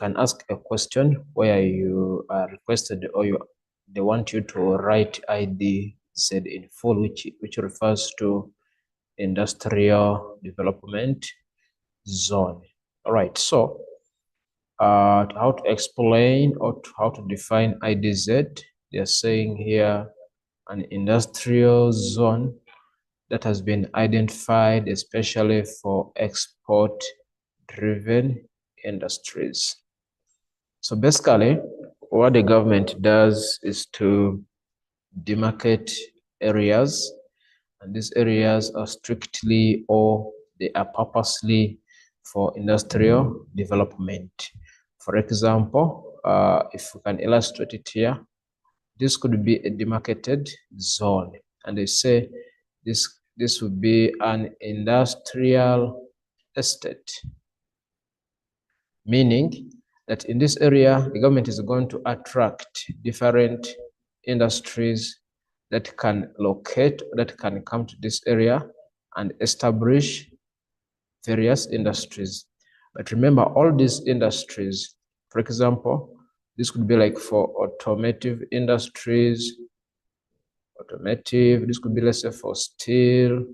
can ask a question where you are requested or they want you to write IDZ in full, which refers to industrial development zone. All right, so how to explain or how to define IDZ? They are saying here an industrial zone that has been identified especially for export-driven industries. So basically, what the government does is to demarcate areas, and these areas are strictly or they are purposely for industrial development. For example, if we can illustrate it here, this could be a demarcated zone, and they say this would be an industrial estate, meaning that in this area, the government is going to attract different industries that can locate, that can come to this area and establish various industries. But remember, all these industries, for example, this could be like for automotive industries, this could be, let's say, for steel,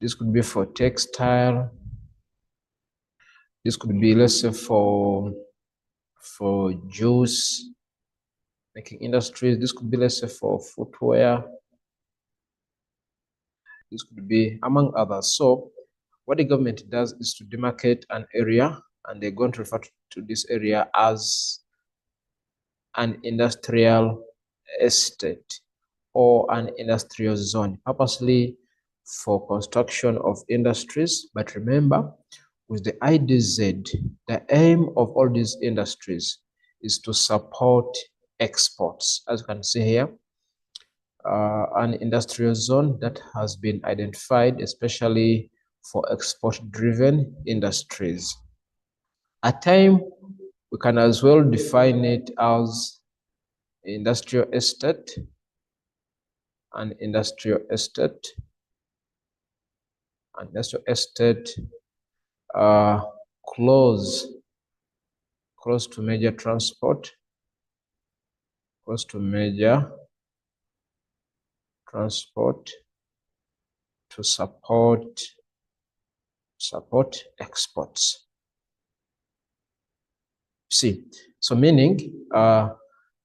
this could be for textile, this could be, let's say, for juice making industries, this could be, let's say, for footwear, this could be among others. So what the government does is to demarcate an area, and they're going to refer to this area as an industrial estate or an industrial zone, purposely for construction of industries. But remember, with the IDZ, the aim of all these industries is to support exports. As you can see here, an industrial zone that has been identified especially for export-driven industries. At time, we can as well define it as industrial estate, an industrial estate, close to major transport, to support exports. See, so meaning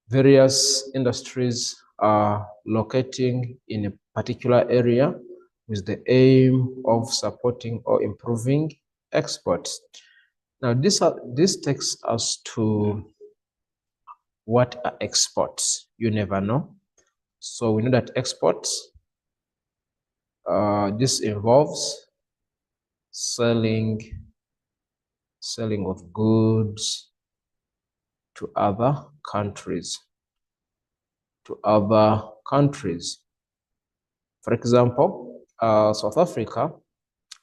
various industries are locating in a particular area with the aim of supporting or improving exports. Now, this takes us to what are exports? You never know. So we know that exports, this involves selling of goods to other countries. For example, South Africa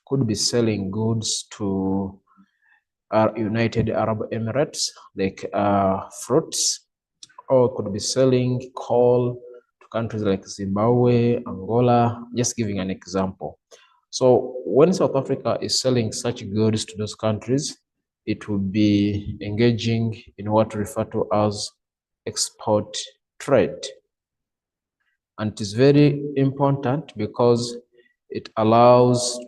could be selling goods to United Arab Emirates, like fruits, or could be selling coal to countries like Zimbabwe, Angola, just giving an example. So when South Africa is selling such goods to those countries, it will be engaging in what we refer to as export trade. And it is very important because it allows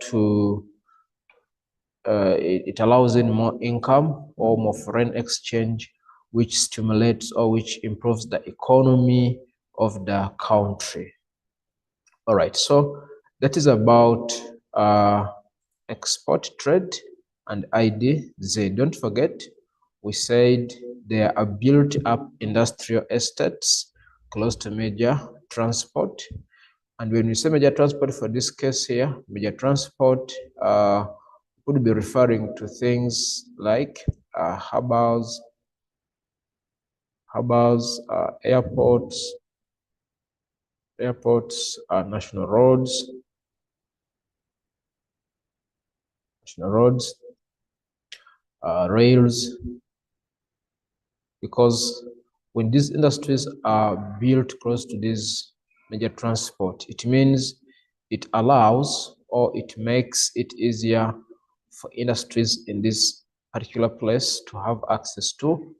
in more income or more foreign exchange, which stimulates or which improves the economy of the country. All right, so that is about export trade and IDZ. Don't forget, we said there are built up industrial estates close to major transport. And when we say major transport, for this case here, major transport would be referring to things like harbors, airports, national roads, rails, because when these industries are built close to this major transport, it means it allows or it makes it easier for industries in these particular place to have access to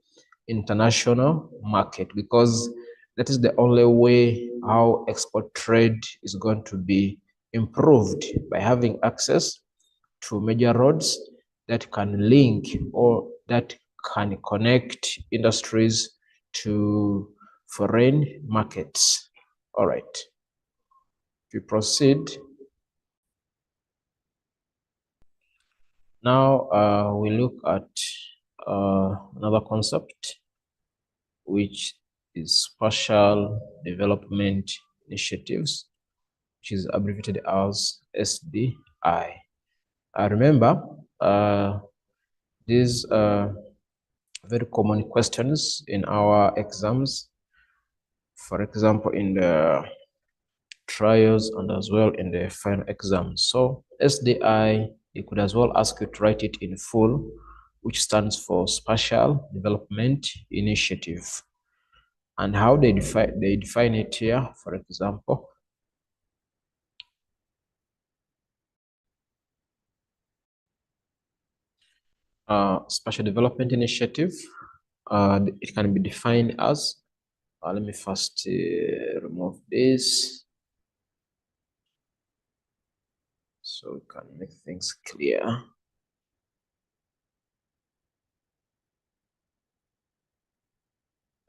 international market, because that is the only way how export trade is going to be improved, by having access to major roads that can link or that can connect industries to foreign markets. All right, we proceed. Now we look at another concept, which is spatial development initiatives, which is abbreviated as SDI. Remember, these are very common questions in our exams, for example, in the trials and as well in the final exam. So SDI, you could as well ask you to write it in full, which stands for Spatial Development Initiative. And how they define it here, for example, Spatial Development Initiative, it can be defined as, let me first remove this so we can make things clear.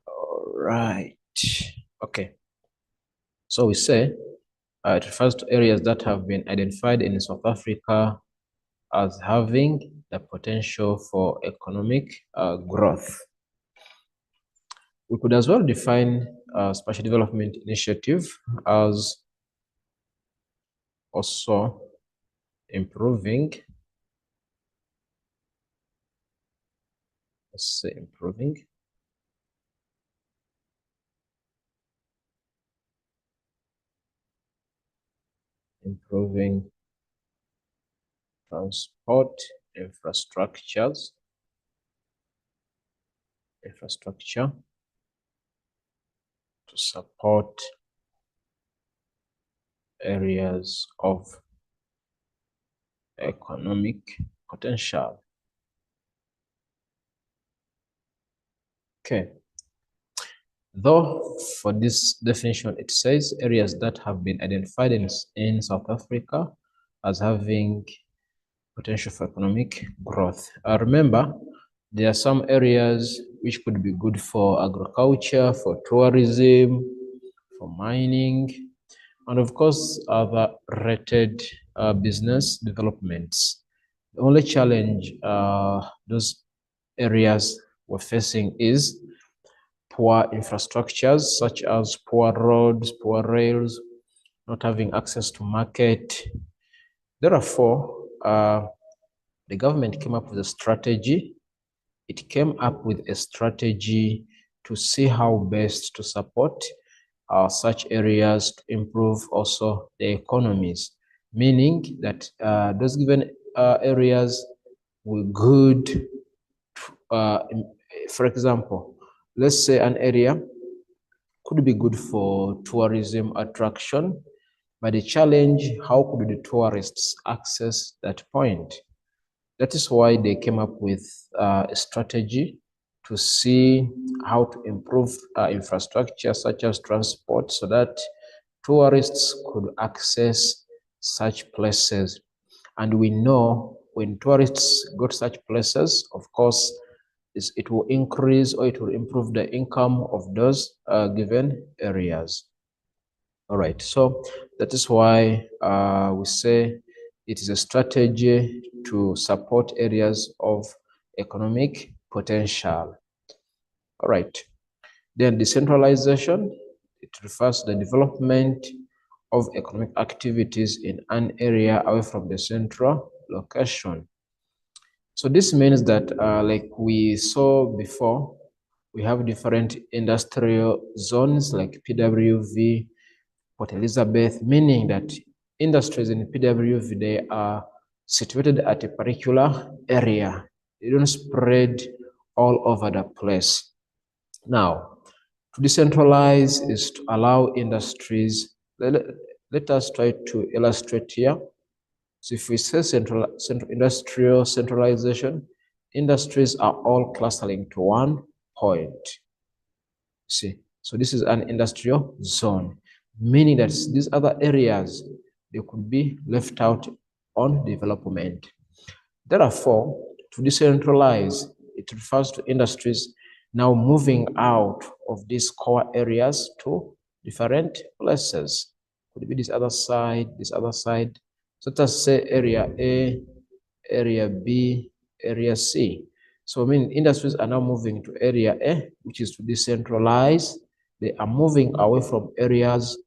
All right. Okay. So we say it refers to areas that have been identified in South Africa as having the potential for economic growth. We could as well define Spatial Development Initiative as also improving, let's say improving transport infrastructure to support areas of economic potential. Okay. Though for this definition, it says areas that have been identified in South Africa as having potential for economic growth. Remember, there are some areas which could be good for agriculture, for tourism, for mining, and of course, other related business developments. The only challenge those areas we're facing is poor infrastructures, such as poor roads, poor rails, not having access to market. Therefore, the government came up with a strategy. It came up with a strategy to see how best to support such areas to improve also the economies, meaning that those given areas were good. For example, let's say an area could be good for tourism attraction, but the challenge, how could the tourists access that point? That is why they came up with a strategy to see how to improve infrastructure such as transport, so that tourists could access such places. And we know when tourists go to such places, of course, it will increase or it will improve the income of those given areas. All right, so that is why we say it is a strategy to support areas of economic potential. All right, then decentralization, it refers to the development of economic activities in an area away from the central location. So this means that like we saw before, we have different industrial zones like PWV, Port Elizabeth, meaning that industries in PWV, they are situated at a particular area. They don't spread all over the place. Now, to decentralize is to allow industries. Let us try to illustrate here. So if we say industrial centralization, industries are all clustering to one point. See, so this is an industrial zone, meaning that these other areas, they could be left out on development. Therefore, to decentralize, it refers to industries now moving out of these core areas to different places. Could be this other side, this other side. So let's say area A, area B, area C. So I mean, industries are now moving to area A, which is to decentralize. They are moving away from areas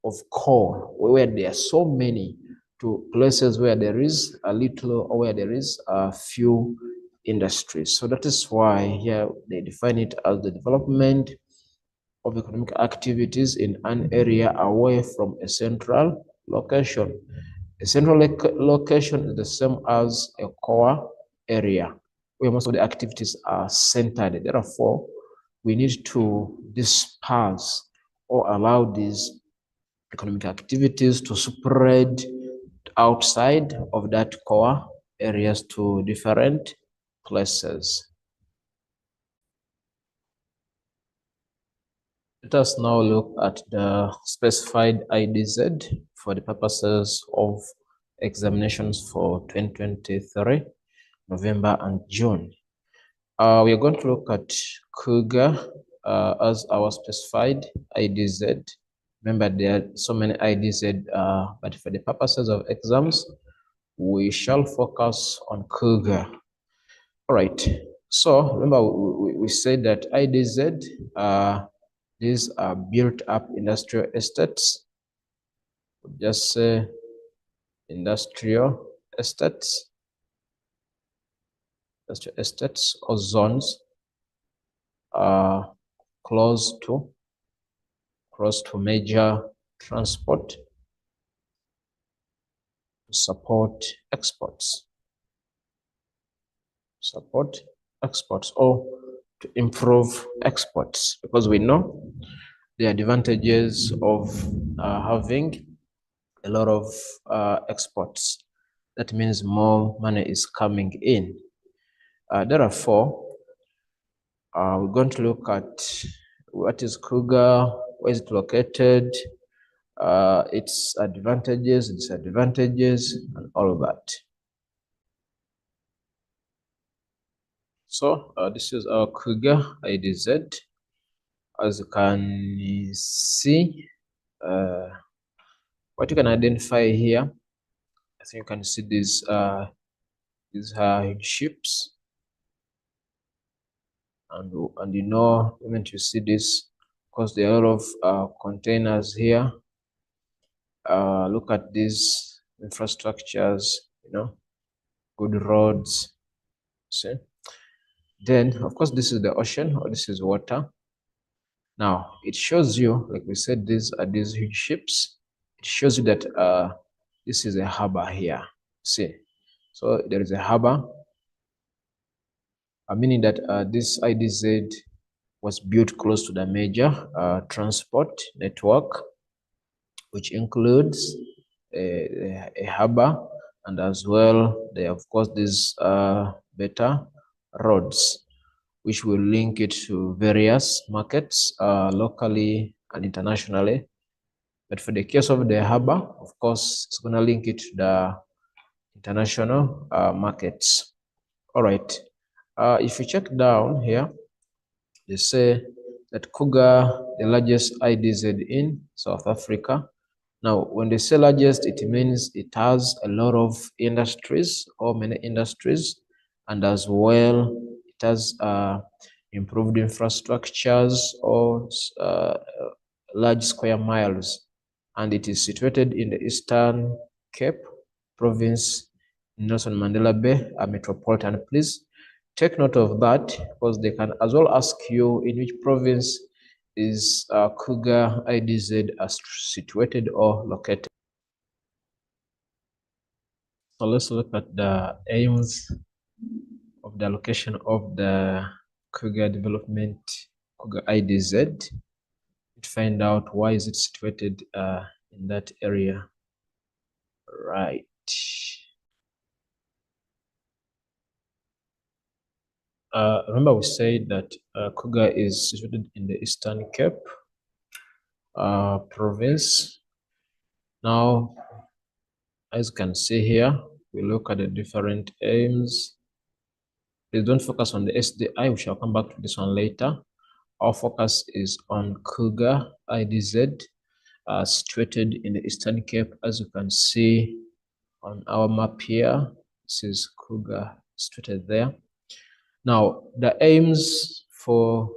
of core where there are so many to places where there is a little or where there is a few industries. So that is why here they define it as the development of economic activities in an area away from a central location. A central location is the same as a core area where most of the activities are centered. Therefore, we need to disperse or allow these economic activities to spread outside of that core areas to different places. Let us now look at the specified IDZ for the purposes of examinations for 2023, November and June. We are going to look at Kruger as our specified IDZ. Remember, there are so many IDZ, but for the purposes of exams, we shall focus on Kruger. All right. So remember, we said that IDZ, these are built-up industrial estates. Just say industrial estates or zones close to major transport to support exports. Or to improve exports, because we know the advantages of having a lot of exports. That means more money is coming in. Therefore, we're going to look at what is Kruger, where is it located, its advantages, disadvantages, and all of that. So this is our Kruger IDZ. As you can see, what you can identify here, I think you can see these ships, and you know, when you see this, because there are a lot of containers here. Look at these infrastructures, you know, good roads. See, then of course this is the ocean, or this is water. Now it shows you, like we said, these are these huge ships. It shows you that this is a harbor here. See, so there is a harbor, meaning that this IDZ was built close to the major transport network, which includes a harbor, and as well there of course these better roads, which will link it to various markets locally and internationally. But for the case of the harbor, of course, it's going to link it to the international markets. All right. If you check down here, they say that Kruger, the largest IDZ in South Africa. Now, when they say largest, it means it has a lot of industries, or many industries, and as well, it has improved infrastructures or large square miles, and it is situated in the Eastern Cape Province, Nelson Mandela Bay, a metropolitan. Please take note of that, because they can as well ask you in which province is Kruger IDZ situated or located. So let's look at the aims of the location of the Kruger development, Kruger IDZ, to find out why is it situated in that area. Right. remember we said that Kruger is situated in the Eastern Cape province. Now, as you can see here, we look at the different aims. Please don't focus on the SDI. We shall come back to this one later. Our focus is on Kruger IDZ, situated in the Eastern Cape, as you can see on our map here. This is Kruger situated there. Now, the aims for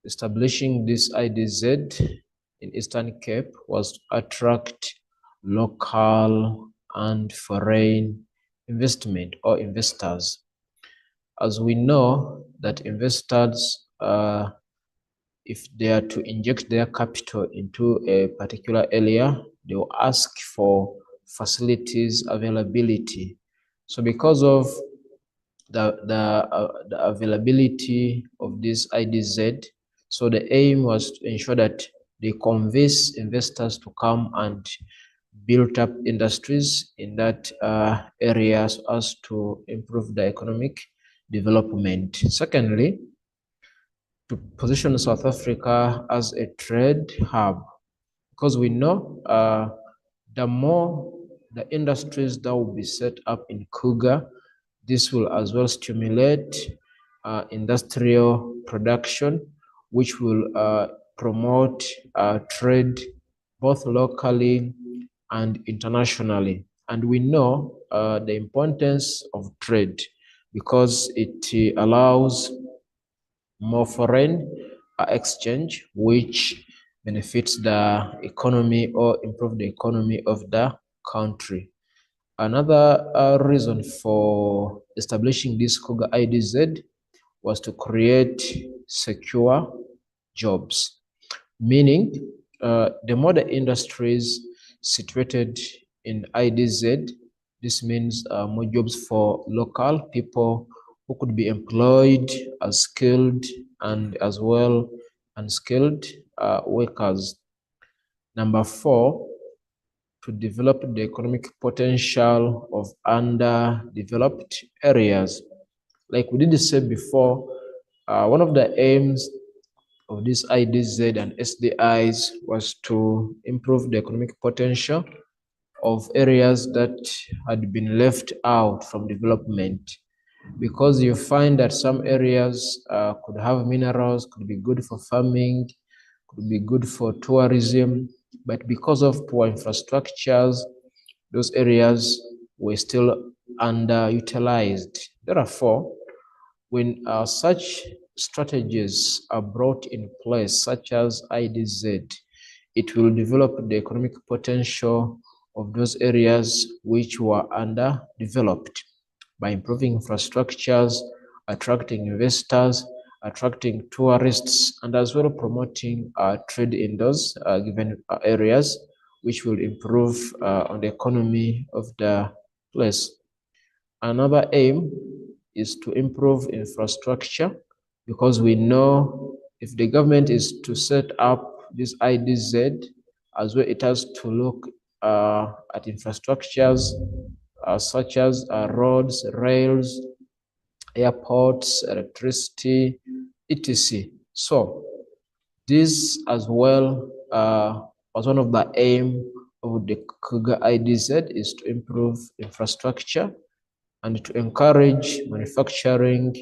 establishing this IDZ in Eastern Cape was to attract local and foreign investment or investors. As we know that investors, if they are to inject their capital into a particular area, they will ask for facilities availability. So because of the availability of this IDZ, so the aim was to ensure that they convince investors to come and build up industries in that area so as to improve the economic development. Secondly, to position South Africa as a trade hub, because we know the more the industries that will be set up in Kruger, this will as well stimulate industrial production, which will promote trade both locally and internationally. And we know the importance of trade because it allows more foreign exchange, which benefits the economy or improve the economy of the country. Another reason for establishing this Kruger IDZ was to create secure jobs, meaning the more the industries situated in IDZ, this means more jobs for local people who could be employed as skilled and as well unskilled workers. Number 4, to develop the economic potential of underdeveloped areas. Like we did say before, one of the aims of this IDZ and SDIs was to improve the economic potential of areas that had been left out from development, because you find that some areas could have minerals, could be good for farming, could be good for tourism, but because of poor infrastructures, those areas were still underutilized. Therefore, when such strategies are brought in place, such as IDZ, it will develop the economic potential of those areas which were underdeveloped by improving infrastructures, attracting investors, attracting tourists, and as well promoting trade in those given areas, which will improve on the economy of the place. Another aim is to improve infrastructure, because we know if the government is to set up this IDZ, as well it has to look at infrastructures such as roads, rails, airports, electricity, etc. So this as well was one of the aim of the Kruger IDZ, is to improve infrastructure and to encourage manufacturing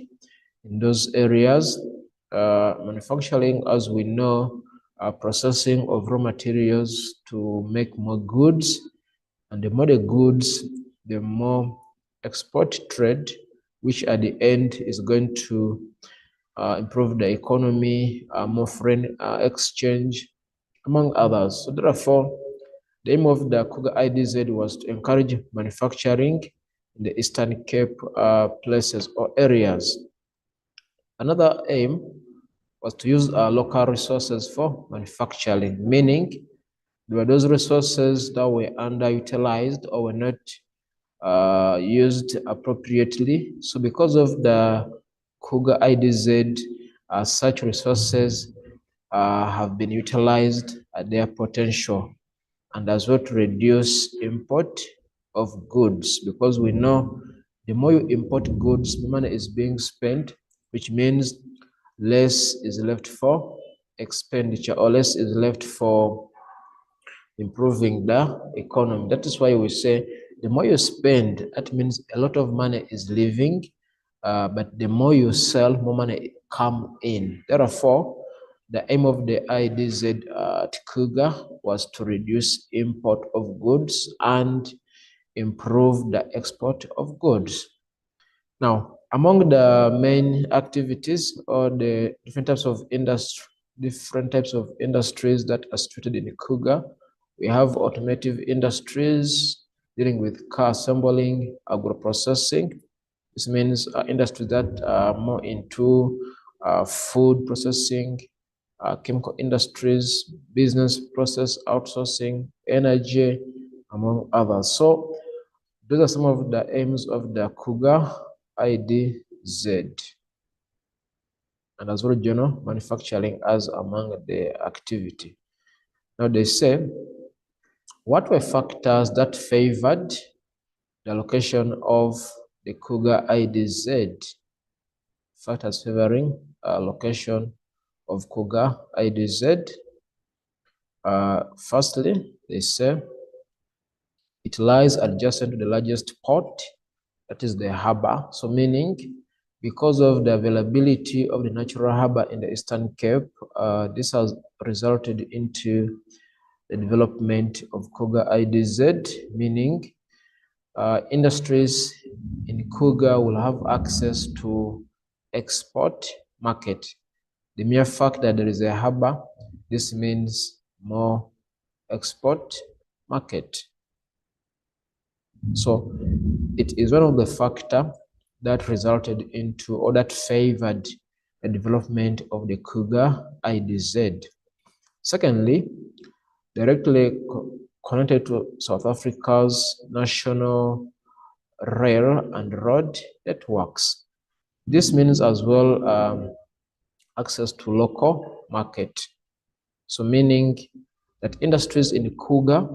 in those areas. Manufacturing, as we know, processing of raw materials to make more goods, and the more the goods, the more export trade, which at the end is going to improve the economy, more foreign exchange, among others. So therefore, the aim of the Kruger IDZ was to encourage manufacturing in the Eastern Cape places or areas. Another aim was to use local resources for manufacturing, meaning there were those resources that were underutilized or were not used appropriately. So because of the Kruger IDZ, such resources have been utilized at their potential, and as well to reduce import of goods, because we know The more you import goods, more money is being spent, which means less is left for expenditure, or less is left for improving the economy. That is why we say the more you spend, that means a lot of money is leaving, but the more you sell, more money come in. Therefore, the aim of the IDZ at Kruger was to reduce import of goods and improve the export of goods. Now, among the main activities or the different types of industries that are situated in Kruger, we have automotive industries dealing with car assembling, agro-processing. This means industries that are more into food processing, chemical industries, business process outsourcing, energy, among others. So those are some of the aims of the Kruger IDZ, and as well general manufacturing as among the activity. Now they say, what were factors that favored the location of the Kruger IDZ? Factors favoring location of Kruger IDZ. Firstly, they say it lies adjacent to the largest port, that is the harbor. So meaning, because of the availability of the natural harbor in the Eastern Cape, this has resulted into the development of Kruger IDZ, meaning industries in Kruger will have access to export market. The mere fact that there is a harbor, this means more export market. So it is one of the factors that resulted into or that favored the development of the Kruger IDZ. Secondly, directly connected to South Africa's national rail and road networks. This means as well access to local market. So meaning that industries in Kruger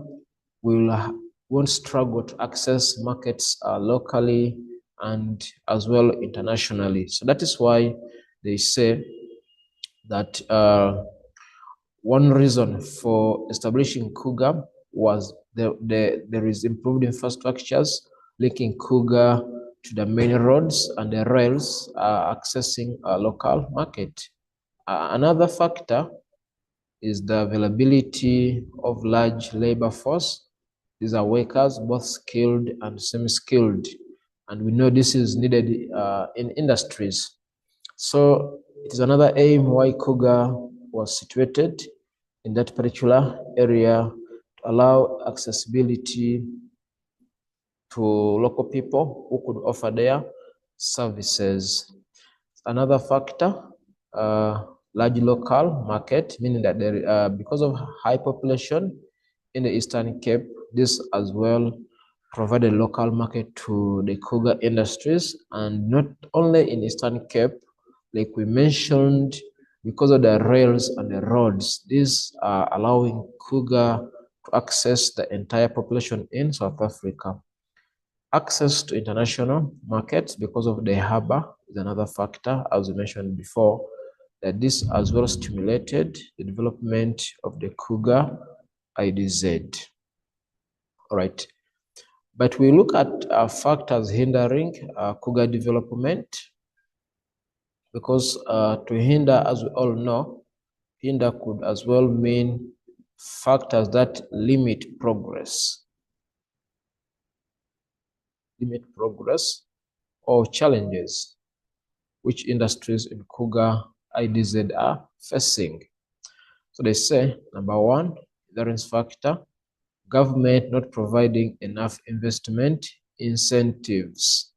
won't struggle to access markets locally and as well internationally. So that is why they say that one reason for establishing Kruger was there is improved infrastructures linking Kruger to the main roads and the rails accessing a local market. Another factor is the availability of large labor force. These are workers, both skilled and semi-skilled. And we know this is needed in industries. So it is another aim why Kruger was situated in that particular area to allow accessibility to local people who could offer their services. Another factor, large local market, meaning that there, because of high population in the Eastern Cape, this as well provide a local market to the Kruger industries, and not only in Eastern Cape, like we mentioned, because of the rails and the roads, these are allowing Kruger to access the entire population in South Africa. Access to international markets because of the harbor is another factor, as we mentioned before, that this as well stimulated the development of the Kruger IDZ. All right. But we look at factors hindering Kruger development, because to hinder, as we all know, hinder could as well mean factors that limit progress. Limit progress or challenges which industries in Kruger IDZ are facing. So they say, number one, hindrance factor, government not providing enough investment incentives.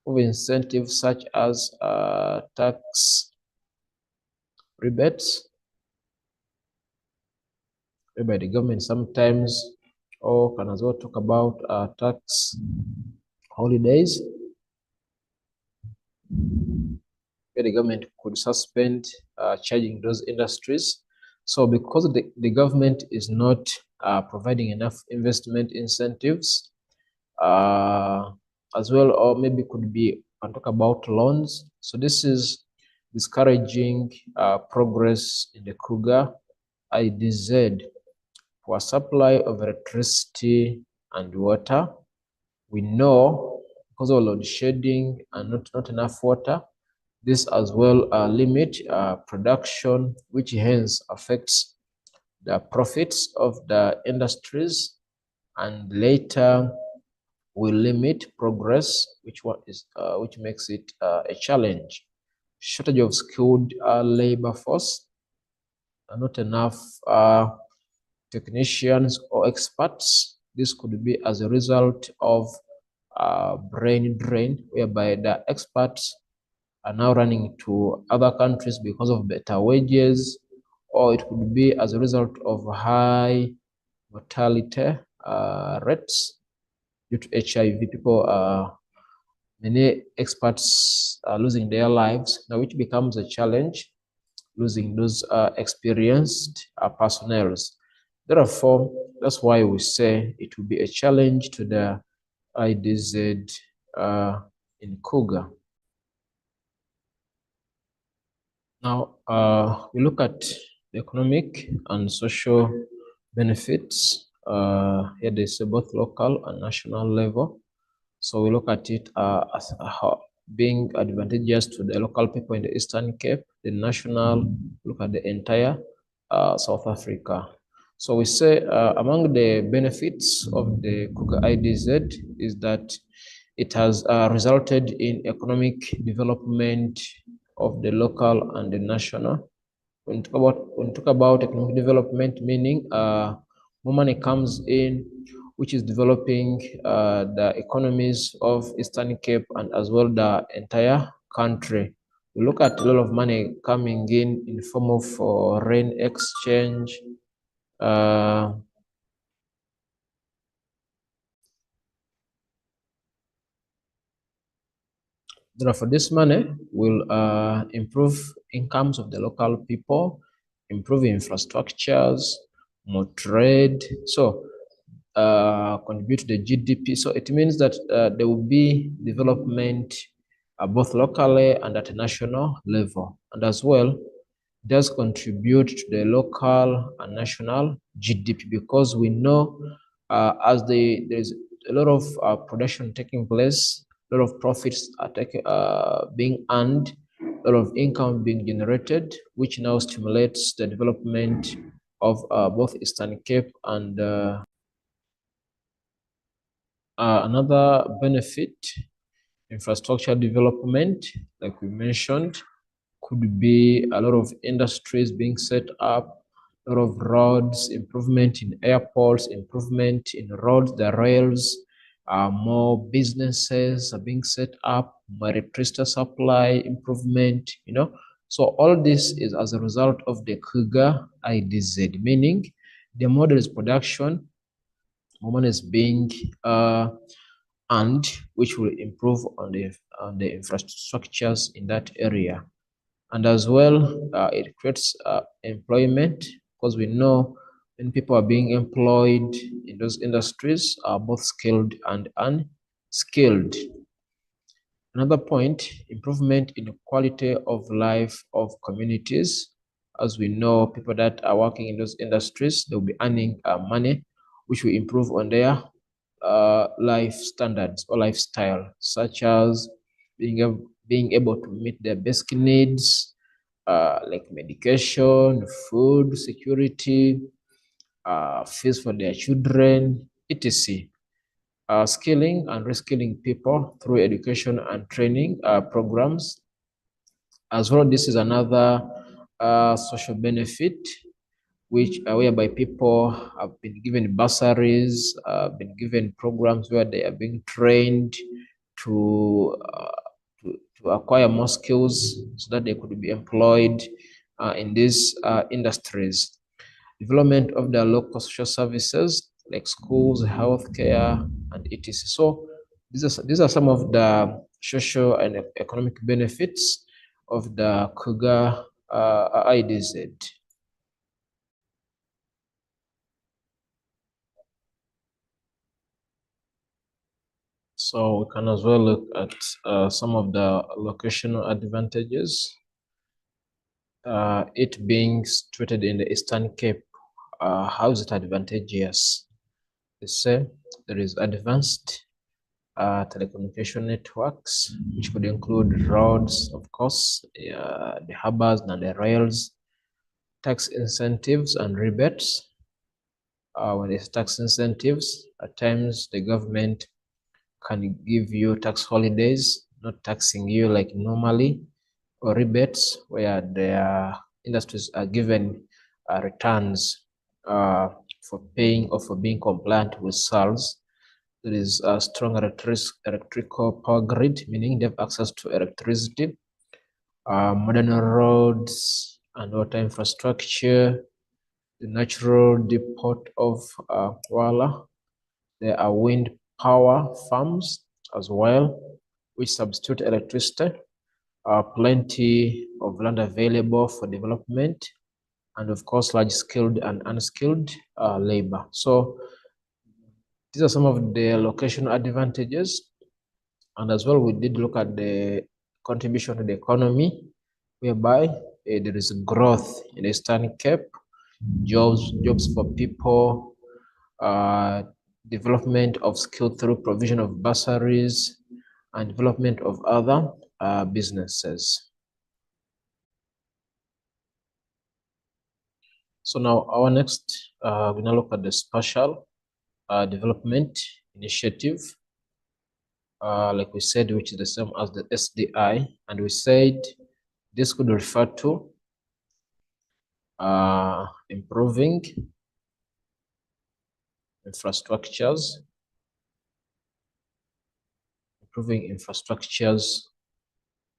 Incentives such as tax rebates by the government sometimes, or can as well talk about tax holidays, where the government could suspend charging those industries. So because the government is not providing enough investment incentives, as well, or maybe could be and talk about loans. So this is discouraging progress in the Kruger IDZ for supply of electricity and water. We know because of load shedding and not enough water, this as well limit production, which hence affects the profits of the industries, and later will limit progress, which makes it a challenge. Shortage of skilled labor force, not enough technicians or experts. This could be as a result of brain drain, whereby the experts are now running to other countries because of better wages, or it could be as a result of high mortality rates due to HIV. Many experts are losing their lives now, which becomes a challenge, losing those experienced personnel. Therefore, that's why we say it will be a challenge to the IDZ in Kruger. Now, we look at the economic and social benefits. Here they say both local and national level. So we look at it as being advantageous to the local people in the Eastern Cape. The national, look at the entire South Africa. So we say among the benefits of the Kruger IDZ is that it has resulted in economic development of the local and the national. When we talk about economic development, meaning more money comes in, which is developing the economies of Eastern Cape and as well the entire country. We look at a lot of money coming in the form of foreign exchange. Therefore, this money will improve incomes of the local people, improve infrastructures, more trade. So contribute to the GDP. So it means that there will be development both locally and at a national level. And as well, does contribute to the local and national GDP, because we know as there's a lot of production taking place, a lot of profits are being earned, a lot of income being generated, which now stimulates the development of both Eastern Cape and another benefit, infrastructure development, like we mentioned, could be a lot of industries being set up, a lot of roads, improvement in airports, improvement in roads, the rails, more businesses are being set up, more electricity supply improvement, you know. So all this is as a result of the Kruger IDZ, meaning the more there is production, more money is being earned, which will improve on the infrastructures in that area. And as well, it creates employment, because we know when people are being employed in those industries are both skilled and unskilled. Another point, improvement in the quality of life of communities. As we know, people that are working in those industries, they'll be earning money, which will improve on their life standards or lifestyle, such as being able to meet their basic needs, like medication, food, security, fees for their children, etc. Skilling and reskilling people through education and training programs. As well, this is another social benefit, which whereby people have been given bursaries, been given programs where they are being trained to acquire more skills so that they could be employed in these industries. Development of the local social services like schools, healthcare, and etc. So these are some of the social and economic benefits of the Kruger IDZ. So we can as well look at some of the locational advantages. It being situated in the Eastern Cape, how is it advantageous? They say there is advanced telecommunication networks, which could include roads, of course, the harbors and the rails, tax incentives and rebates. When there's tax incentives, at times the government can give you tax holidays, not taxing you like normally, or rebates where their industries are given returns for paying or for being compliant with SARS. There is a strong electrical power grid, meaning they have access to electricity, modern roads and water infrastructure, the natural depot of Wala. There are wind power farms as well, which substitute electricity. Plenty of land available for development, and of course, large skilled and unskilled labor. So these are some of the location advantages. And as well, we did look at the contribution to the economy, whereby there is growth in the Eastern Cape, jobs for people, development of skill through provision of bursaries, and development of other businesses. So now our next, we're gonna look at the Spatial development initiative, like we said, which is the same as the SDI, and we said this could refer to improving infrastructures,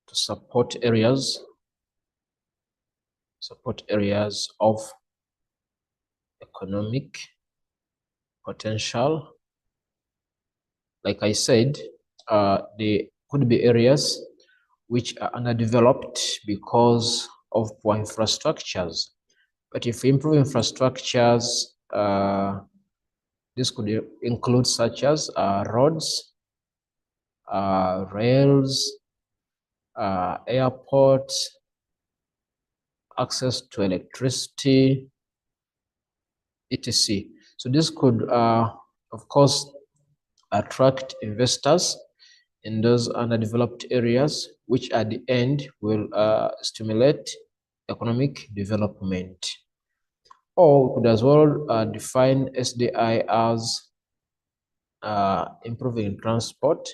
to support areas of economic potential. Like I said, there could be areas which are underdeveloped because of poor infrastructures. But if we improve infrastructures, this could include such as roads, rails, airports, access to electricity, etc. So this could, of course, attract investors in those underdeveloped areas, which at the end will stimulate economic development. Or we could as well define SDI as improving transport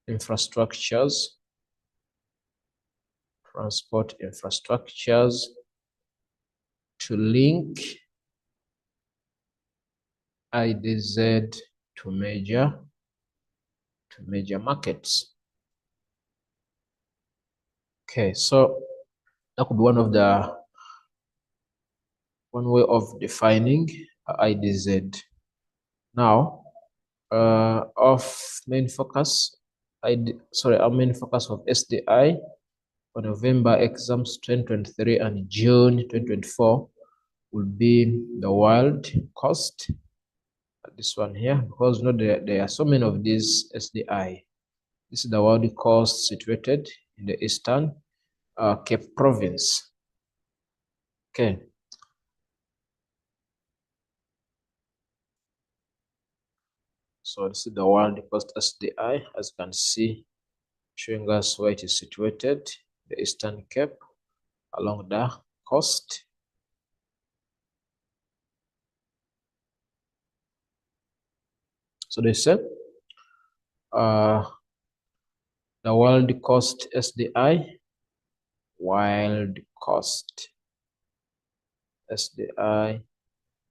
infrastructures, to link IDZ to major markets. Okay, so that could be one way of defining IDZ. Now, our main focus of SDI for November exams 2023 and June 2024 will be the world cost. This one here, because there are so many of these SDI. This is the world cost situated in the Eastern Cape Province. Okay. So this is the world cost SDI, as you can see, showing us where it is situated, the Eastern Cape, along the coast. So they said the world cost SDI,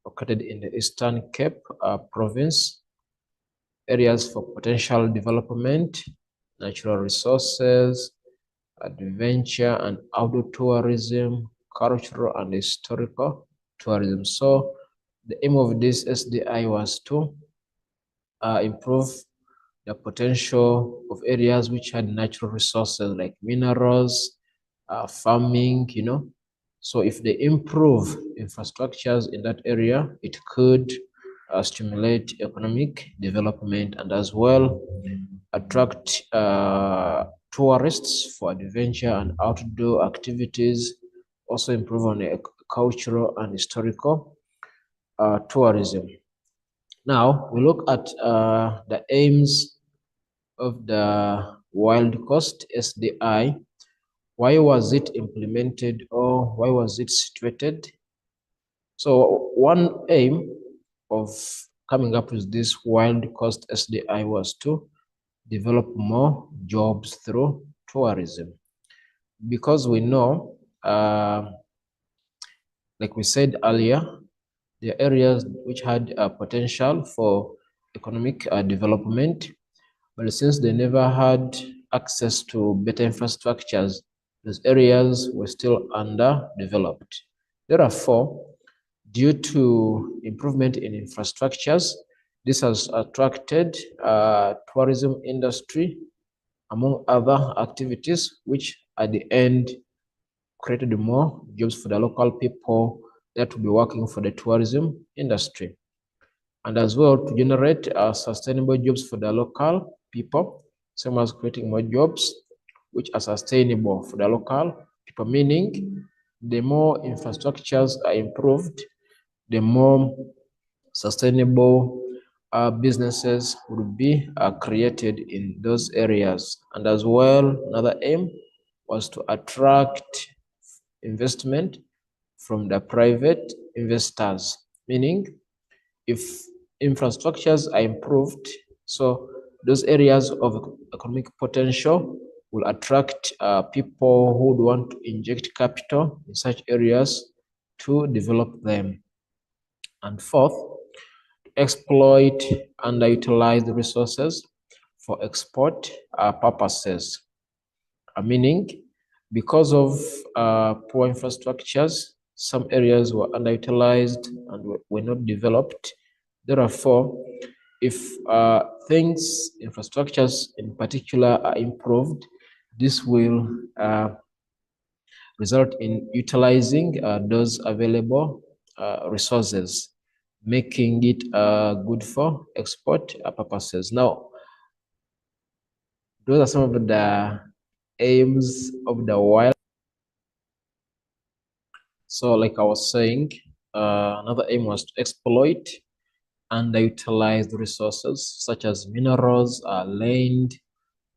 located in the Eastern Cape province, areas for potential development, natural resources, adventure and outdoor tourism, cultural and historical tourism. So the aim of this SDI was to improve the potential of areas which had natural resources like minerals, farming, So if they improve infrastructures in that area, it could stimulate economic development and as well attract tourists for adventure and outdoor activities, also improve on cultural and historical tourism. Now we look at the aims of the Wild Coast SDI. Why was it implemented or why was it situated? So one aim of coming up with this Wild Coast SDI was to develop more jobs through tourism. Because we know, like we said earlier, there are areas which had potential for economic development, but since they never had access to better infrastructures, those areas were still underdeveloped. Therefore, due to improvement in infrastructures, this has attracted tourism industry, among other activities, which at the end created more jobs for the local people that will be working for the tourism industry. And as well to generate sustainable jobs for the local people, same as creating more jobs which are sustainable for the local people, meaning the more infrastructures are improved, the more sustainable businesses would be created in those areas. And as well, another aim was to attract investment from the private investors, meaning if infrastructures are improved, so those areas of economic potential will attract people who would want to inject capital in such areas to develop them. And fourth, exploit underutilized resources for export purposes, meaning because of poor infrastructures, some areas were underutilized and were not developed. Therefore, if infrastructures in particular are improved, this will result in utilizing those available resources, making it good for export purposes. Now, those are some of the aims of the wild. So like I was saying, another aim was to exploit underutilized resources such as minerals, land,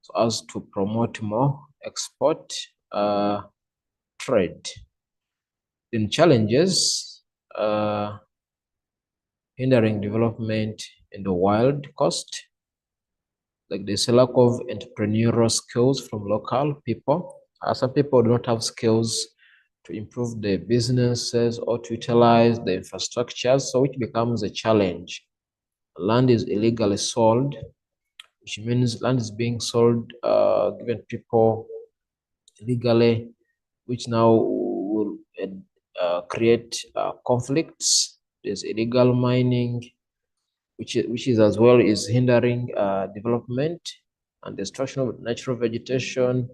so as to promote more export trade. In challenges hindering development in the wild coast, like there's a lack of entrepreneurial skills from local people. Some people do not have skills to improve their businesses or to utilize the infrastructure, so which becomes a challenge. Land is illegally sold, which means land is being sold, given people illegally, which now will create conflicts. There's illegal mining, which is as well is hindering development and destruction of natural vegetation,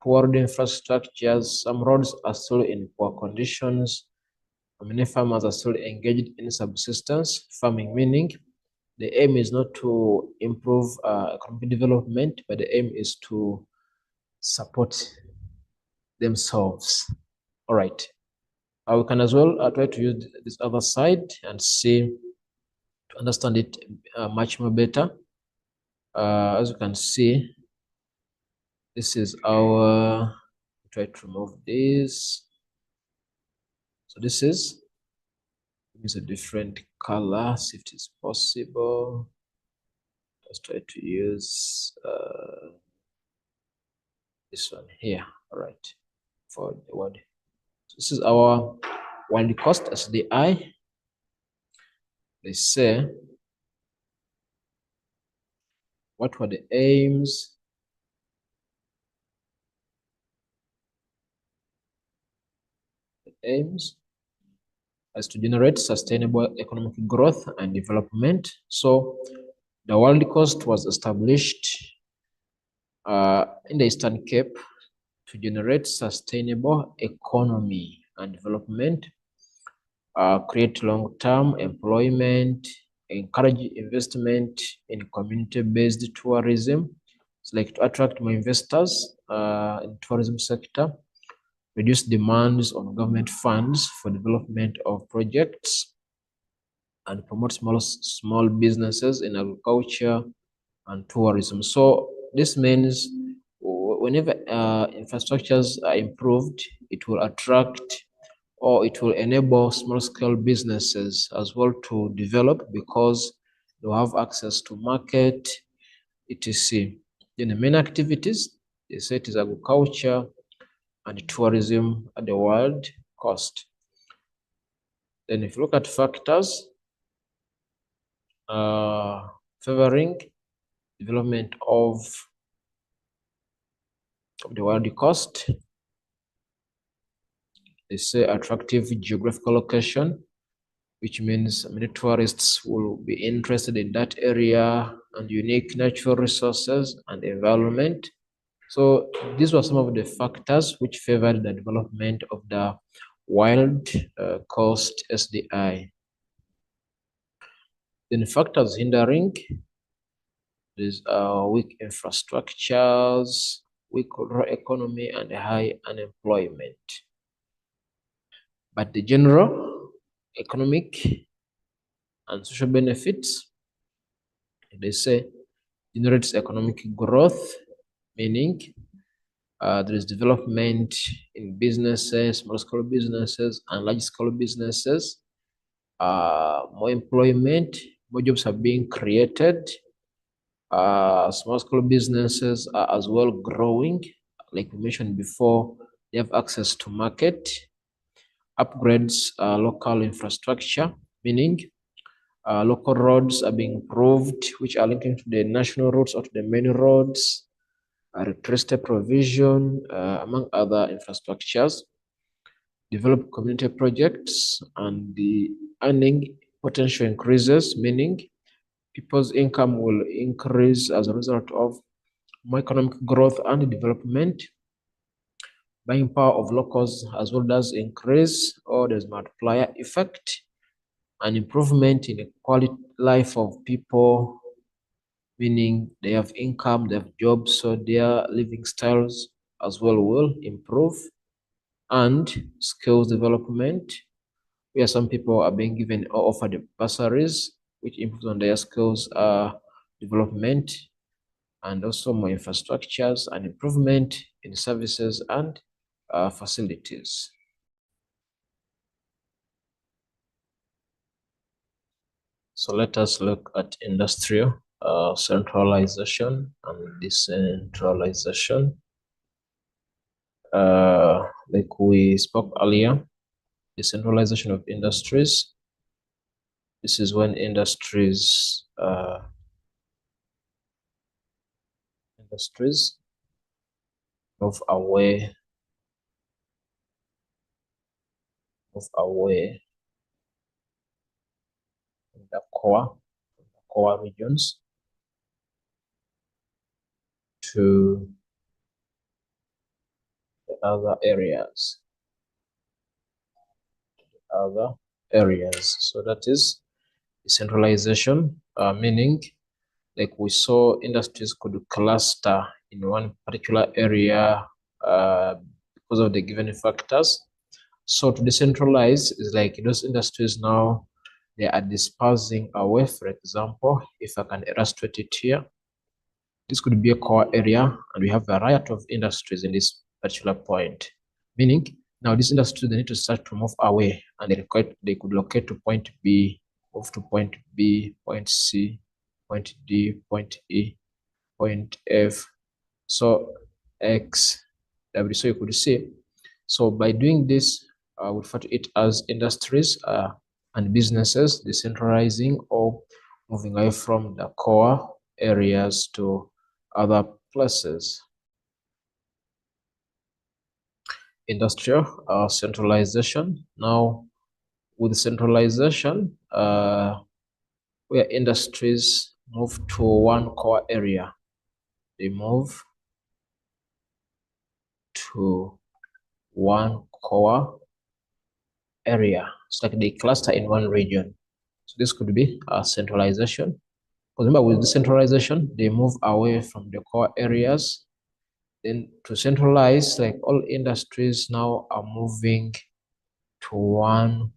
poor infrastructures. Some roads are still in poor conditions. Many farmers are still engaged in subsistence farming, meaning the aim is not to improve economic development, but the aim is to support themselves. All right. We can as well try to use this other side and see to understand it much more better. As you can see, this is our, try to remove this. So this is, use a different color, see if it is possible. Let's try to use this one here. All right, for the word. So this is our Wild Coast SDI. They say, what were the aims? The aims as to generate sustainable economic growth and development. So the Wild Coast was established in the Eastern Cape to generate sustainable economy and development, create long-term employment, encourage investment in community-based tourism. It's like to attract more investors in tourism sector, reduce demands on government funds for development of projects, and promote small businesses in agriculture and tourism. So this means whenever infrastructures are improved, it will attract or it will enable small-scale businesses as well to develop because they have access to market, etc. Then the main activities, they say it is agriculture and tourism at the world cost. Then if you look at factors favoring development of the world coast, they say attractive geographical location, which means many tourists will be interested in that area and unique natural resources and environment. So these were some of the factors which favored the development of the wild coast SDI. Then factors hindering is weak infrastructures, weak rural economy, and high unemployment. But the general economic and social benefits, they say, generates economic growth, meaning there is development in businesses, small-scale businesses, and large-scale businesses. More employment, more jobs are being created. Small-scale businesses are as well growing. Like we mentioned before, they have access to market. Upgrades local infrastructure, meaning local roads are being improved, which are linking to the national roads or to the main roads, electricity provision, among other infrastructures. Develop community projects, and the earning potential increases, meaning people's income will increase as a result of more economic growth and development. Buying power of locals as well does increase, or there's multiplier effect. An improvement in the quality life of people, meaning they have income, they have jobs, so their living styles as well will improve. And skills development, where some people are being given or offered bursaries, which improves on their skills development, and also more infrastructures and improvement in services and facilities. So let us look at industrial centralization and decentralization. Like we spoke earlier, decentralization of industries. This is when industries move away from the core regions to the other areas. So that is decentralization, meaning like we saw industries could cluster in one particular area because of the given factors. So to decentralize is like those industries now, they are dispersing away. For example, if I can illustrate it here, this could be a core area and we have a variety of industries in this particular point, meaning now this industry, they need to start to move away and they could locate to point B, move to point B, point C, point D, point E, point F, so X, W. So you could see, so by doing this, we refer to it as industries and businesses decentralizing or moving away from the core areas to other places. Industrial centralization. Now, with centralization, where industries move to one core area, they move to one core area. It's like they cluster in one region. So this could be a centralization. Remember, with decentralization, they move away from the core areas. Then to centralize, like all industries now are moving to one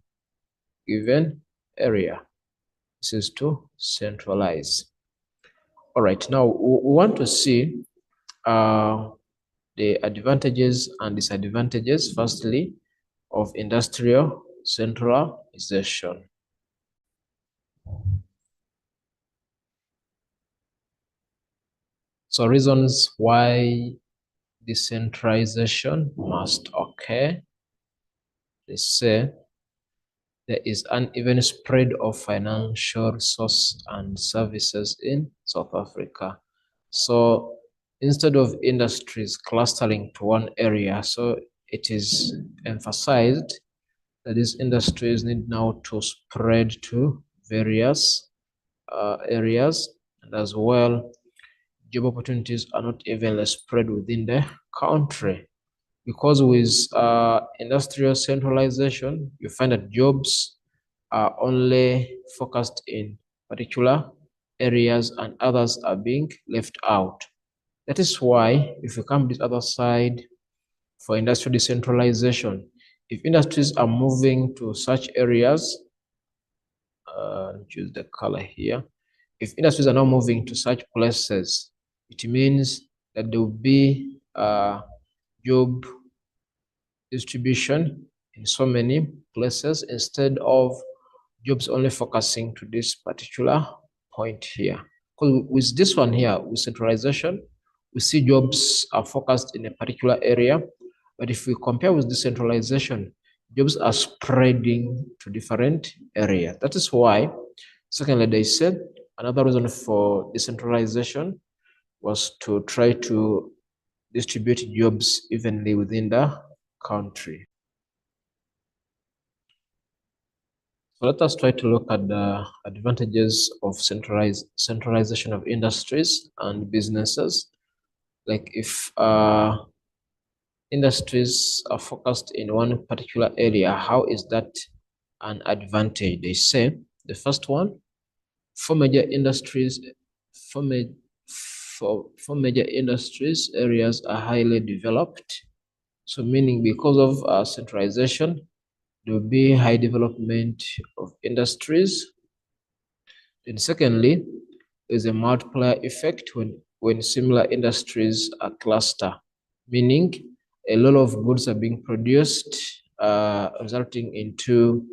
given area. This is to centralize. All right, now we want to see the advantages and disadvantages, firstly, of industrial centralization. So reasons why decentralization must occur. They say there is uneven spread of financial resources and services in South Africa. So instead of industries clustering to one area, so it is emphasized that these industries need now to spread to various areas, and as well, job opportunities are not evenly spread within the country. Because with industrial centralization, you find that jobs are only focused in particular areas and others are being left out. That is why if you come to this other side for industrial decentralization, if industries are moving to such areas, choose the color here. If industries are now moving to such places, it means that there will be job distribution in so many places instead of jobs only focusing to this particular point here. Because with this one here, with centralization, we see jobs are focused in a particular area. But if we compare with decentralization, jobs are spreading to different areas. That is why, secondly, they said another reason for decentralization was to try to distribute jobs evenly within the country. So let us try to look at the advantages of centralization of industries and businesses. Like if industries are focused in one particular area, how is that an advantage? They say the first one, for major industries, areas are highly developed. So meaning because of centralization, there will be high development of industries. And secondly, there's a multiplier effect when similar industries are clustered, meaning a lot of goods are being produced, resulting into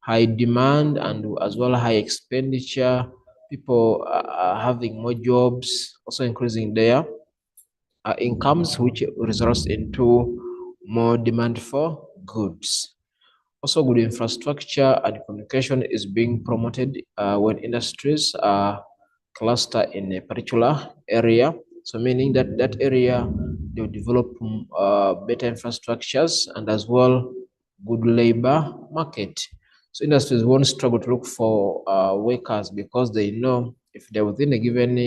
high demand and as well high expenditure. People are having more jobs, also increasing their incomes, which results into more demand for goods. Also, good infrastructure and communication is being promoted when industries are clustered in a particular area. So meaning that that area, they'll develop better infrastructures and as well good labor market. So industries won't struggle to look for workers because they know if they're within a given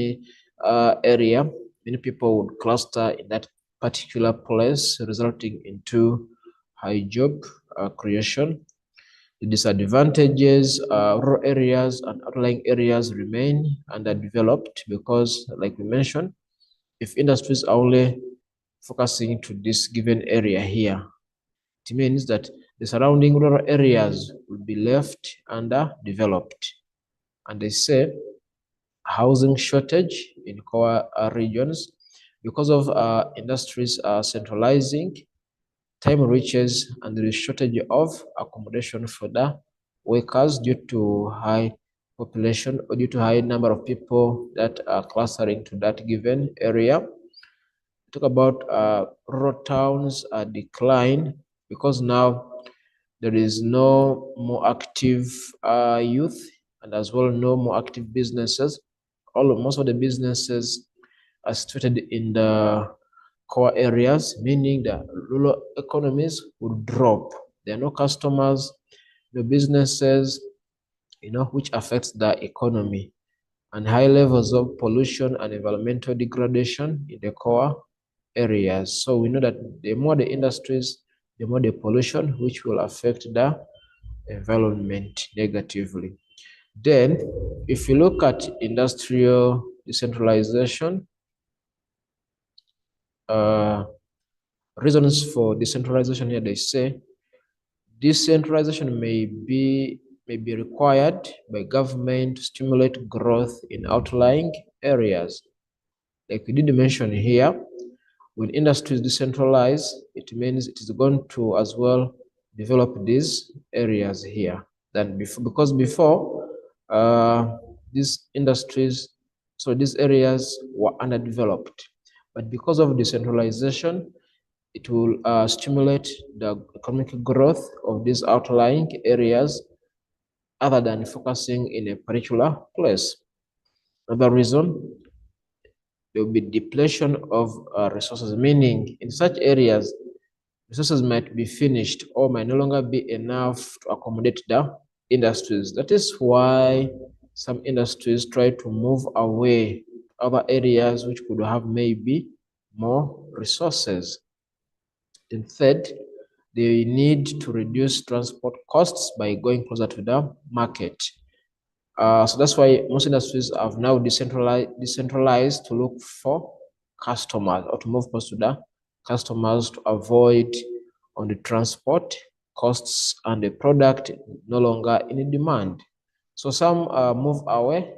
area, many people would cluster in that particular place, resulting into high job creation. The disadvantages, rural areas and outlying areas remain underdeveloped because, like we mentioned, if industries are only focusing to this given area here, it means that the surrounding rural areas will be left underdeveloped. And they say housing shortage in core regions because of industries centralizing, time reaches and there is shortage of accommodation for the workers due to high population or due to high number of people that are clustering to that given area. Talk about rural towns decline because now there is no more active youth and as well no more active businesses. Most of the businesses are situated in the core areas, meaning that rural economies will drop. There are no customers, no businesses, which affects the economy, and high levels of pollution and environmental degradation in the core areas. So we know that the more the industries, the more the pollution, which will affect the environment negatively. Then, if you look at industrial decentralization, reasons for decentralization here, they say decentralization may be required by government to stimulate growth in outlying areas. Like we did mention here, when industry is decentralized, it means it is going to as well develop these areas here than before, because before these industries, so these areas were underdeveloped. But because of decentralization, it will stimulate the economic growth of these outlying areas other than focusing in a particular place. Another reason, there will be depletion of resources, meaning in such areas, resources might be finished or might no longer be enough to accommodate the industries. That is why some industries try to move away to other areas which could have maybe more resources. And third, they need to reduce transport costs by going closer to the market. So that's why most industries have now decentralized to look for customers or to move close to the customers to avoid on the transport costs and the product no longer in demand. So some move away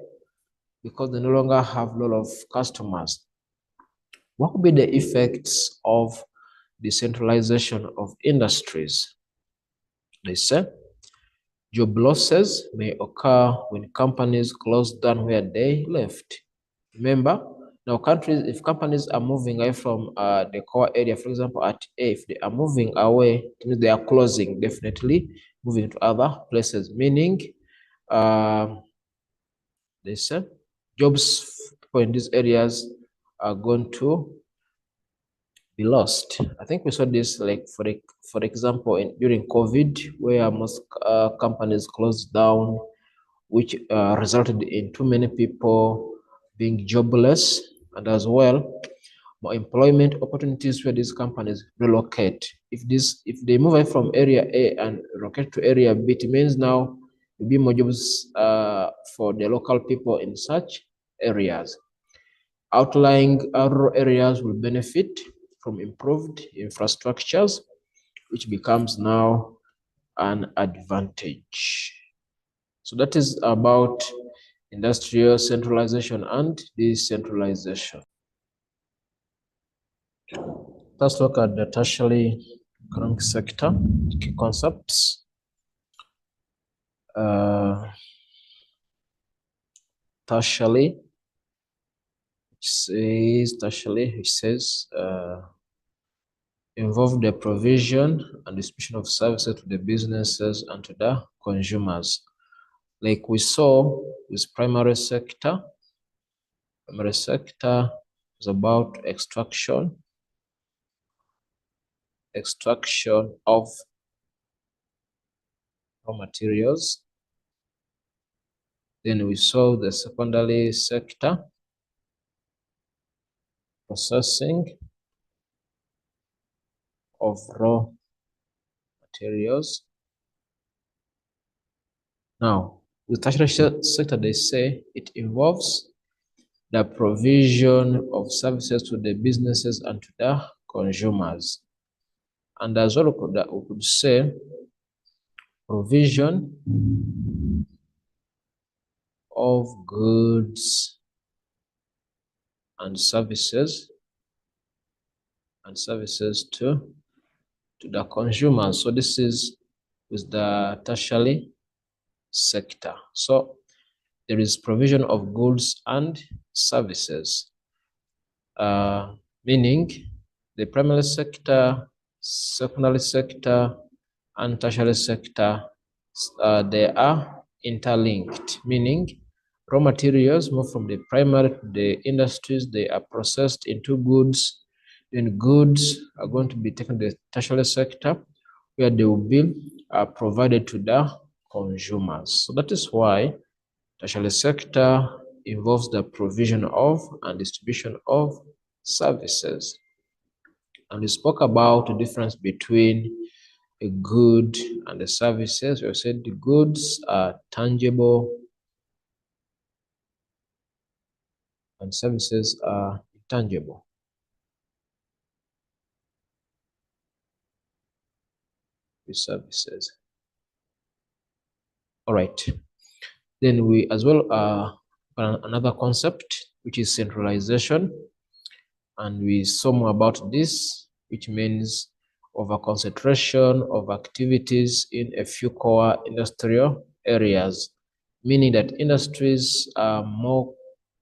because they no longer have a lot of customers. What could be the effects of decentralization of industries? They say job losses may occur when companies close down where they left. Remember, now if companies are moving away from the core area, for example, at A, if they are moving away, it means they are closing, definitely moving to other places, meaning they say jobs in these areas are going to be lost. I think we saw this like for example during COVID, where most companies closed down, which resulted in too many people being jobless, and as well more employment opportunities where these companies relocate. If they move away from area A and relocate to area B, it means now will be more jobs for the local people in such areas. Outlying rural areas will benefit from improved infrastructures, which becomes now an advantage. So that is about industrial centralization and decentralization. Let's look at the tertiary economic sector, key concepts. Tertiary, which says involve the provision and distribution of services to the businesses and to the consumers. Like we saw with primary sector is about extraction of raw materials. Then we saw the secondary sector, processing of raw materials. Now, with tertiary sector, they say it involves the provision of services to the businesses and to the consumers. And as well, we could say provision of goods and services to the consumers. So this is with the tertiary sector. So there is provision of goods and services, meaning the primary sector, secondary sector, and tertiary sector, they are interlinked, meaning raw materials move from the primary to the industries, they are processed into goods, then goods are going to be taken to the tertiary sector, where they will be provided to the consumers. So that is why tertiary sector involves the provision of and distribution of services. And we spoke about the difference between a good and the services. We said the goods are tangible and services are intangible. The services. All right. Then we as well another concept, which is centralization, and we saw more about this, which means over concentration of activities in a few core industrial areas, meaning that industries are more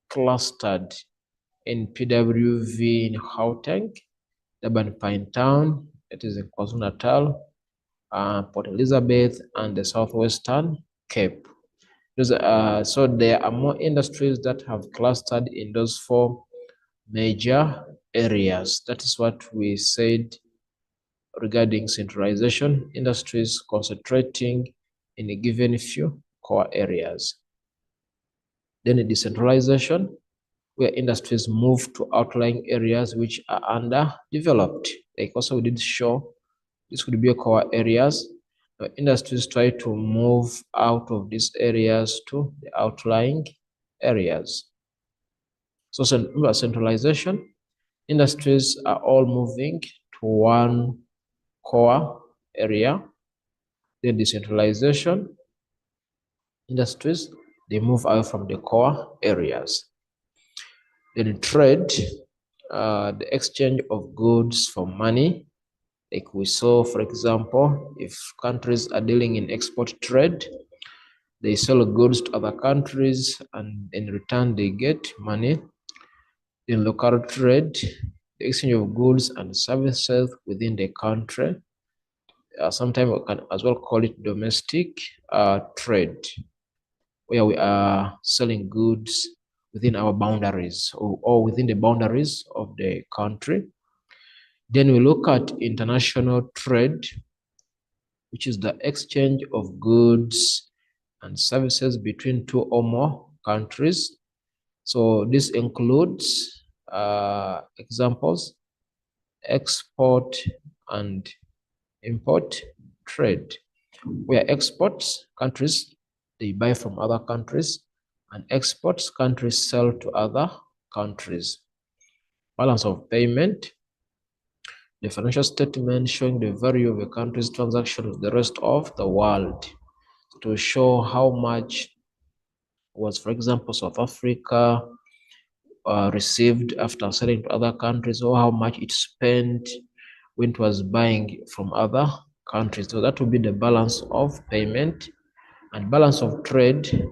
clustered in PWV in Gauteng, Durban Pine Town, it is in KwaZulu-Natal, Port Elizabeth, and the Southwestern Cape. So there are more industries that have clustered in those four major areas. That is what we said regarding centralization, industries concentrating in a given few core areas. Then the decentralization, where industries move to outlying areas which are underdeveloped. Like also we did show, this could be a core areas. Industries try to move out of these areas to the outlying areas. So centralization, industries are all moving to one core area. Then decentralization, industries, they move out from the core areas. Then trade, the exchange of goods for money. Like we saw, for example, if countries are dealing in export trade, they sell goods to other countries and in return they get money. In local trade, the exchange of goods and services within the country. Sometimes we can as well call it domestic trade, where we are selling goods within our boundaries or within the boundaries of the country. Then we look at international trade, which is the exchange of goods and services between two or more countries. So this includes examples, export and import trade, where exports, countries, they buy from other countries, and exports, countries sell to other countries. Balance of payment, the financial statement showing the value of a country's transaction with the rest of the world to show how much was, for example, South Africa received after selling to other countries, or how much it spent when it was buying from other countries. So that would be the balance of payment. And balance of trade,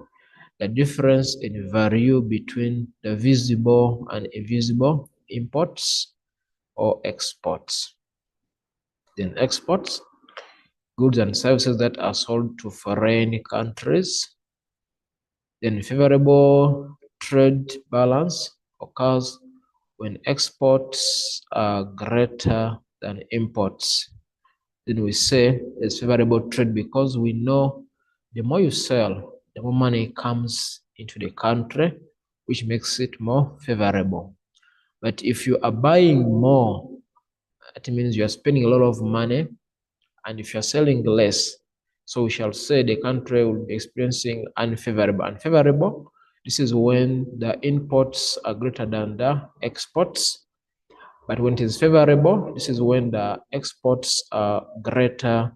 the difference in value between the visible and invisible imports or exports. Then exports, goods and services that are sold to foreign countries. Then favorable trade balance occurs when exports are greater than imports. Then we say it's favorable trade because we know the more you sell, the more money comes into the country, which makes it more favorable. But if you are buying more, that means you are spending a lot of money, and if you are selling less, so we shall say the country will be experiencing unfavorable. Unfavorable, this is when the imports are greater than the exports. But when it is favorable, this is when the exports are greater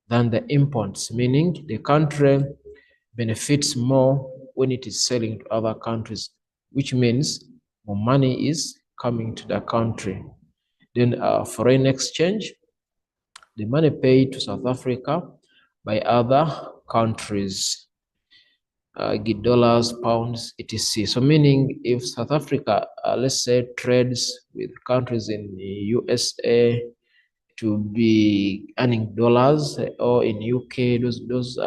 than the imports, meaning the country benefits more when it is selling to other countries, which means more money is coming to the country. Then foreign exchange, the money paid to South Africa by other countries, get dollars, pounds, etc. So meaning if South Africa, let's say, trades with countries in the USA to be earning dollars, or in UK, those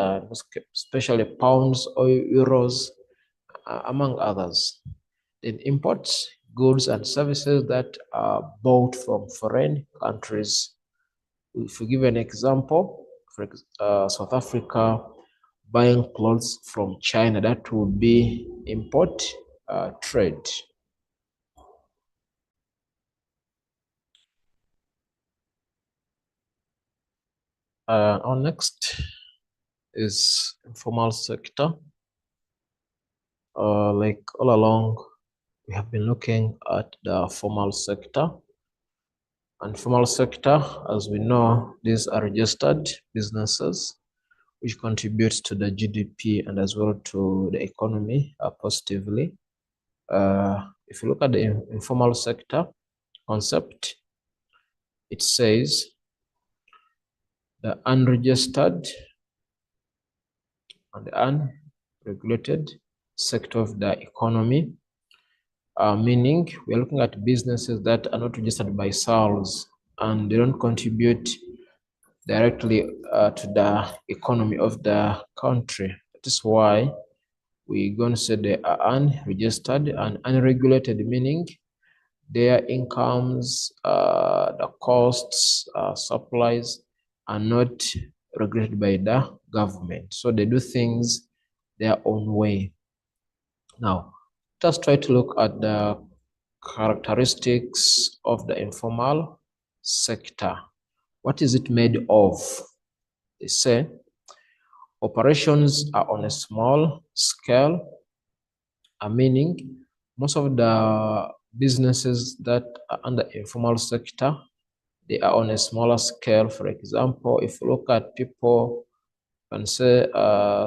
especially pounds or euros, among others. Then imports, goods and services that are bought from foreign countries. If we give an example, for South Africa buying clothes from China, that would be import trade. Our next is informal sector. Like all along, we have been looking at the formal sector. And formal sector, as we know, these are registered businesses which contribute to the GDP and as well to the economy positively. If you look at the informal sector concept, it says the unregistered and the unregulated sector of the economy, meaning we're looking at businesses that are not registered by SARS and they don't contribute directly to the economy of the country. That is why we're going to say they are unregistered and unregulated, meaning their incomes, the costs, supplies are not regulated by the government. So they do things their own way. Now, let us try to look at the characteristics of the informal sector. What is it made of? They say operations are on a small scale, meaning most of the businesses that are under informal sector, they are on a smaller scale. For example, if you look at people, can say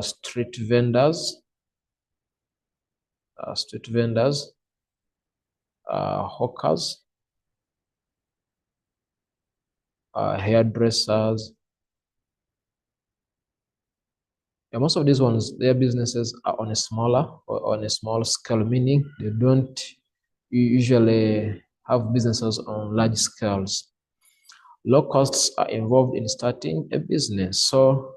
street vendors, hawkers, hairdressers. Yeah, most of these ones, their businesses are on a smaller or on a small scale, meaning they don't usually have businesses on large scales. Low costs are involved in starting a business. So,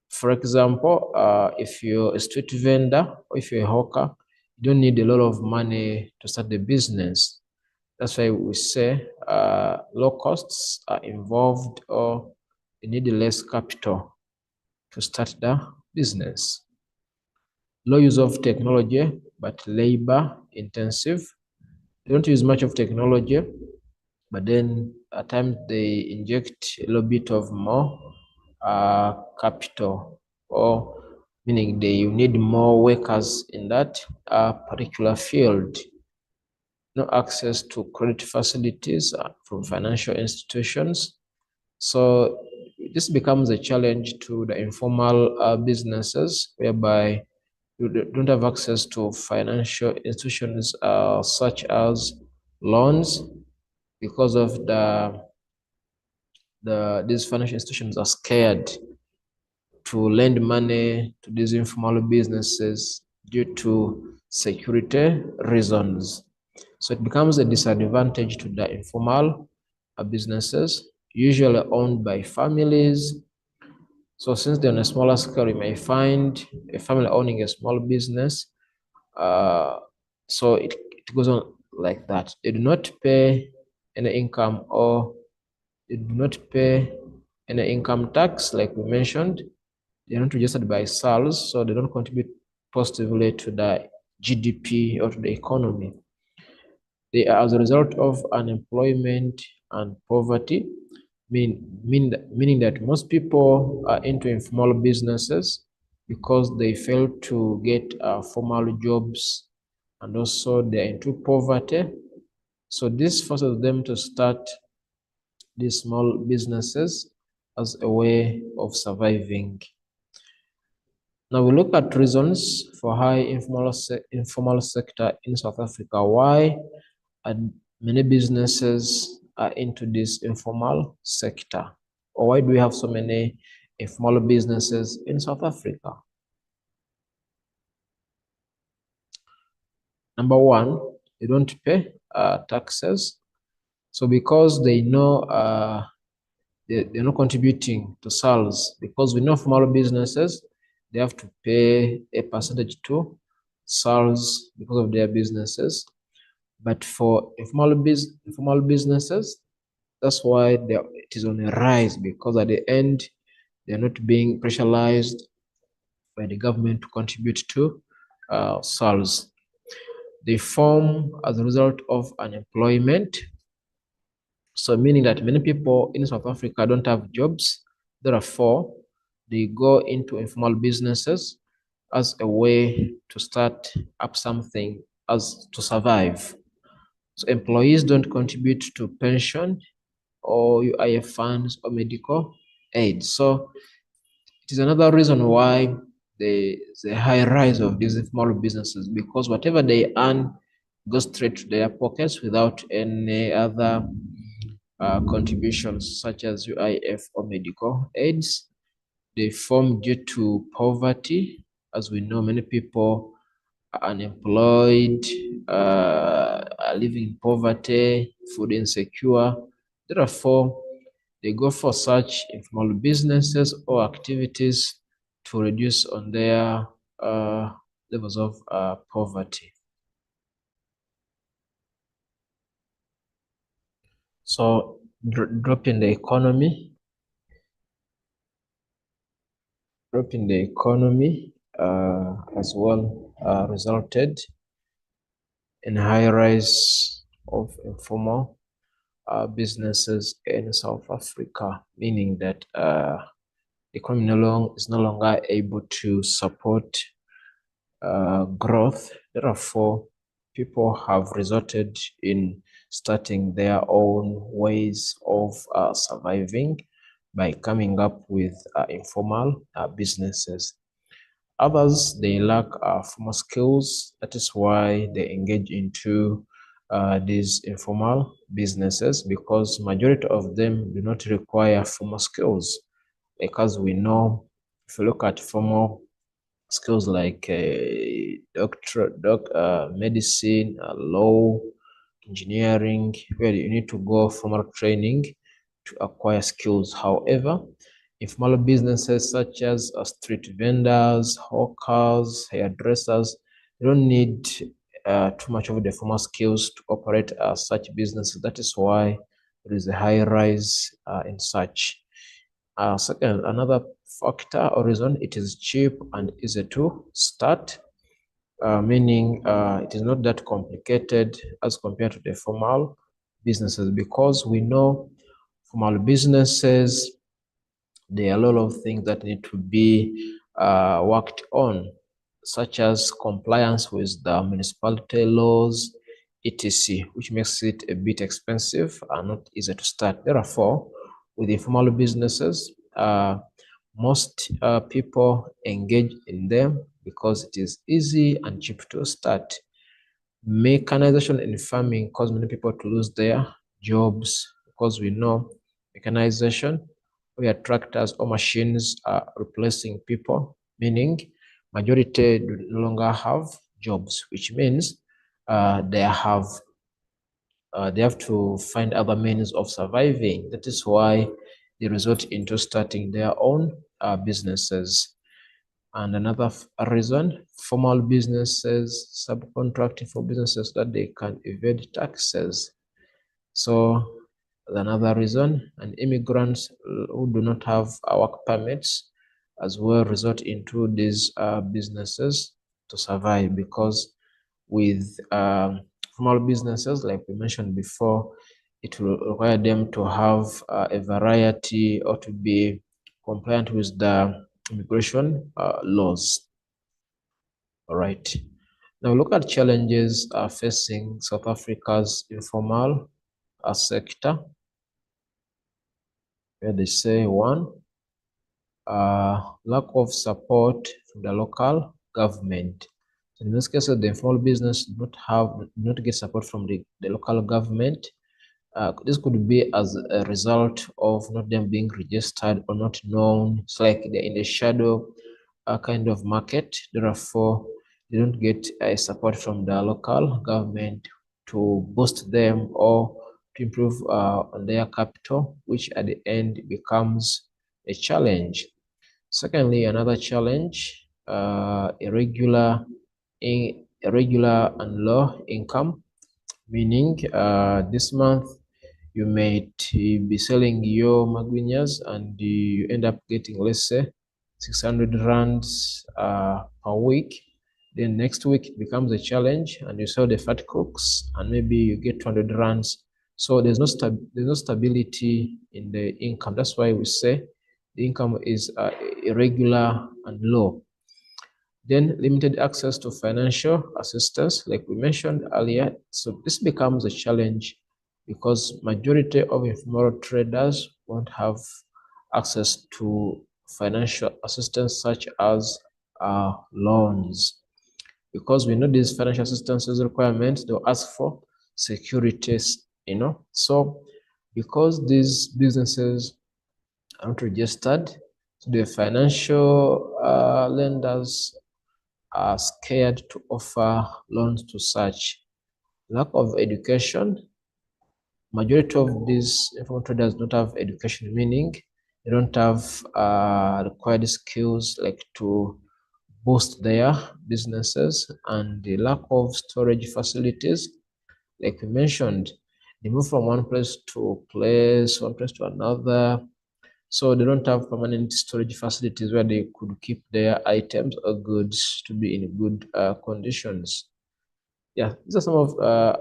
for example, if you're a street vendor or if you're a hawker, you don't need a lot of money to start the business. That's why we say low costs are involved or you need less capital to start the business. Low use of technology, but labor intensive. They don't use much of technology, but then at times they inject a little bit of more capital, or meaning you need more workers in that particular field. No access to credit facilities from financial institutions. So this becomes a challenge to the informal businesses, whereby you don't have access to financial institutions such as loans, because of these financial institutions are scared to lend money to these informal businesses due to security reasons. So it becomes a disadvantage to the informal businesses, usually owned by families. So since they're on a smaller scale, you may find a family owning a small business. So it goes on like that. They do not pay any income, or they do not pay any income tax, like we mentioned. They're not registered by SARS, so they don't contribute positively to the GDP or to the economy. They are as a result of unemployment and poverty, meaning that most people are into informal businesses because they fail to get formal jobs, and also they're into poverty. So this forces them to start these small businesses as a way of surviving. Now we look at reasons for high informal sector in South Africa. Why are many businesses are into this informal sector? Or why do we have so many informal businesses in South Africa? Number one, they don't pay taxes. So because they know they're not contributing to SARS, because we know formal businesses, they have to pay a percentage to SARS because of their businesses. But for informal businesses, that's why it is on a rise, because at the end, they're not being pressurized by the government to contribute to SARS. They form as a result of unemployment. So meaning that many people in South Africa don't have jobs, Therefore, they go into informal businesses as a way to start up something as to survive. So employees don't contribute to pension or UIF funds or medical aid. So it is another reason why the high rise of these small businesses, because whatever they earn goes straight to their pockets without any other contributions such as UIF or medical aids. They form due to poverty. As we know, many people are unemployed, are living in poverty, food insecure. Therefore, they go for such informal businesses or activities to reduce on their levels of poverty. So drop in the economy, as well resulted in high rise of informal businesses in South Africa, meaning that the economy is no longer able to support growth. Therefore, people have resorted in starting their own ways of surviving by coming up with informal businesses. Others, they lack formal skills. That is why they engage into these informal businesses, because majority of them do not require formal skills. Because we know, if you look at formal skills like medicine, law, engineering, where you need to go formal training to acquire skills. However, informal businesses such as street vendors, hawkers, hairdressers, they don't need too much of the formal skills to operate such businesses. That is why there is a high rise in such. Second, another factor or reason, it is cheap and easy to start, meaning it is not that complicated as compared to the formal businesses, because we know formal businesses, there are a lot of things that need to be worked on, such as compliance with the municipality laws, etc., which makes it a bit expensive and not easy to start. Therefore, with informal businesses, most people engage in them because it is easy and cheap to start. Mechanization in farming causes many people to lose their jobs, because we know mechanization, where tractors or machines are replacing people, meaning majority do no longer have jobs, which means they have to find other means of surviving. That is why they resort into starting their own businesses. And another reason, formal businesses subcontracting for businesses that they can evade taxes. So another reason, and immigrants who do not have work permits as well resort into these businesses to survive, because with small businesses, like we mentioned before, it will require them to have a variety or to be compliant with the immigration laws. All right. Now look at challenges facing South Africa's informal sector, where they say one, lack of support from the local government. So in this case, the informal business do not get support from the local government. This could be as a result of not them being registered or not known. It's like they're in the shadow kind of market. Therefore, they don't get support from the local government to boost them or to improve on their capital, which at the end becomes a challenge. Secondly, another challenge, irregular and low income, meaning this month you might be selling your magwinyas and you end up getting, let's say, 600 rands per week. Then next week it becomes a challenge and you sell the fat cooks and maybe you get 200 rands. So there's no stability in the income. That's why we say the income is irregular and low. Then limited access to financial assistance, like we mentioned earlier. So this becomes a challenge because majority of informal traders won't have access to financial assistance such as loans. Because we know these financial assistance requirements, they'll ask for securities, So because these businesses are not registered, so the financial lenders are scared to offer loans to such. Lack of education. Majority of these informal traders don't have education, meaning they don't have required skills like to boost their businesses, and the lack of storage facilities. Like we mentioned, they move from one place to another. So they don't have permanent storage facilities where they could keep their items or goods to be in good conditions. Yeah, these are some of,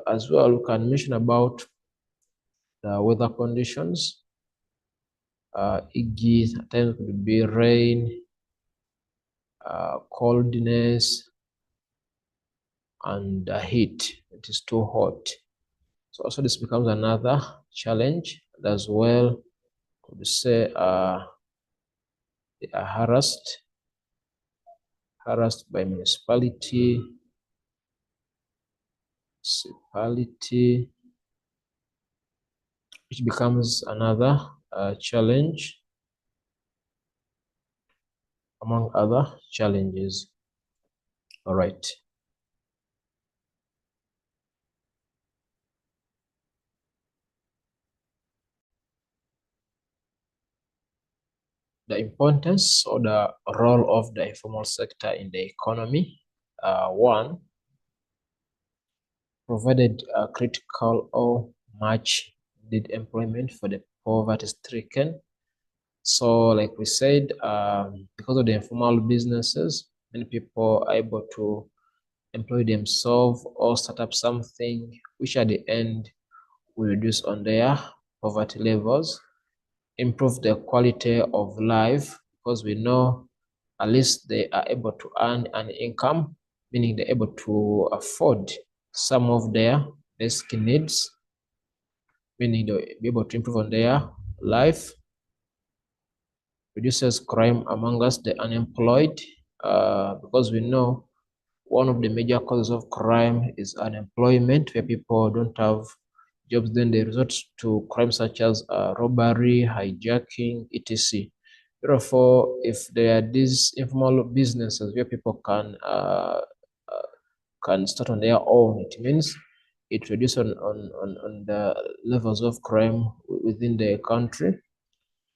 as well, we can mention about the weather conditions. E.g., at times could be rain, coldness, and heat. It is too hot. So also this becomes another challenge as well. Could say they are harassed by municipality, which becomes another challenge among other challenges. All right. The importance or the role of the informal sector in the economy. One, provided critical or much needed employment for the poverty-stricken. So like we said, because of the informal businesses, many people are able to employ themselves or start up something, which at the end will reduce on their poverty levels, improve their quality of life, because we know at least they are able to earn an income, meaning they're able to afford some of their basic needs, meaning they'll be able to improve on their life, reduces crime among us, the unemployed, because we know one of the major causes of crime is unemployment, where people don't have jobs, then they resort to crimes such as robbery, hijacking, etc. Therefore, if there are these informal businesses where people can start on their own, it means it reduces on the levels of crime within the country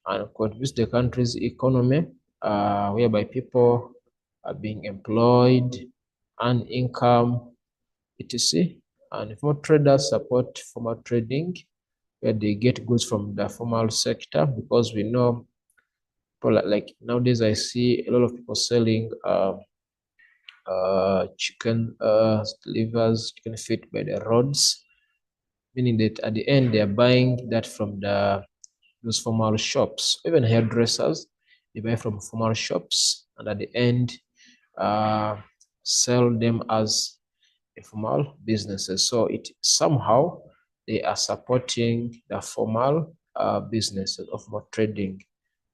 and contributes to the country's economy, whereby people are being employed, and income, etc. And informal traders support formal trading, where they get goods from the formal sector, because we know, like nowadays I see a lot of people selling chicken livers, chicken feet by the roads, meaning that at the end they are buying that from those formal shops. Even hairdressers, they buy from formal shops, and at the end sell them as informal businesses. So it somehow they are supporting the formal businesses of more trading,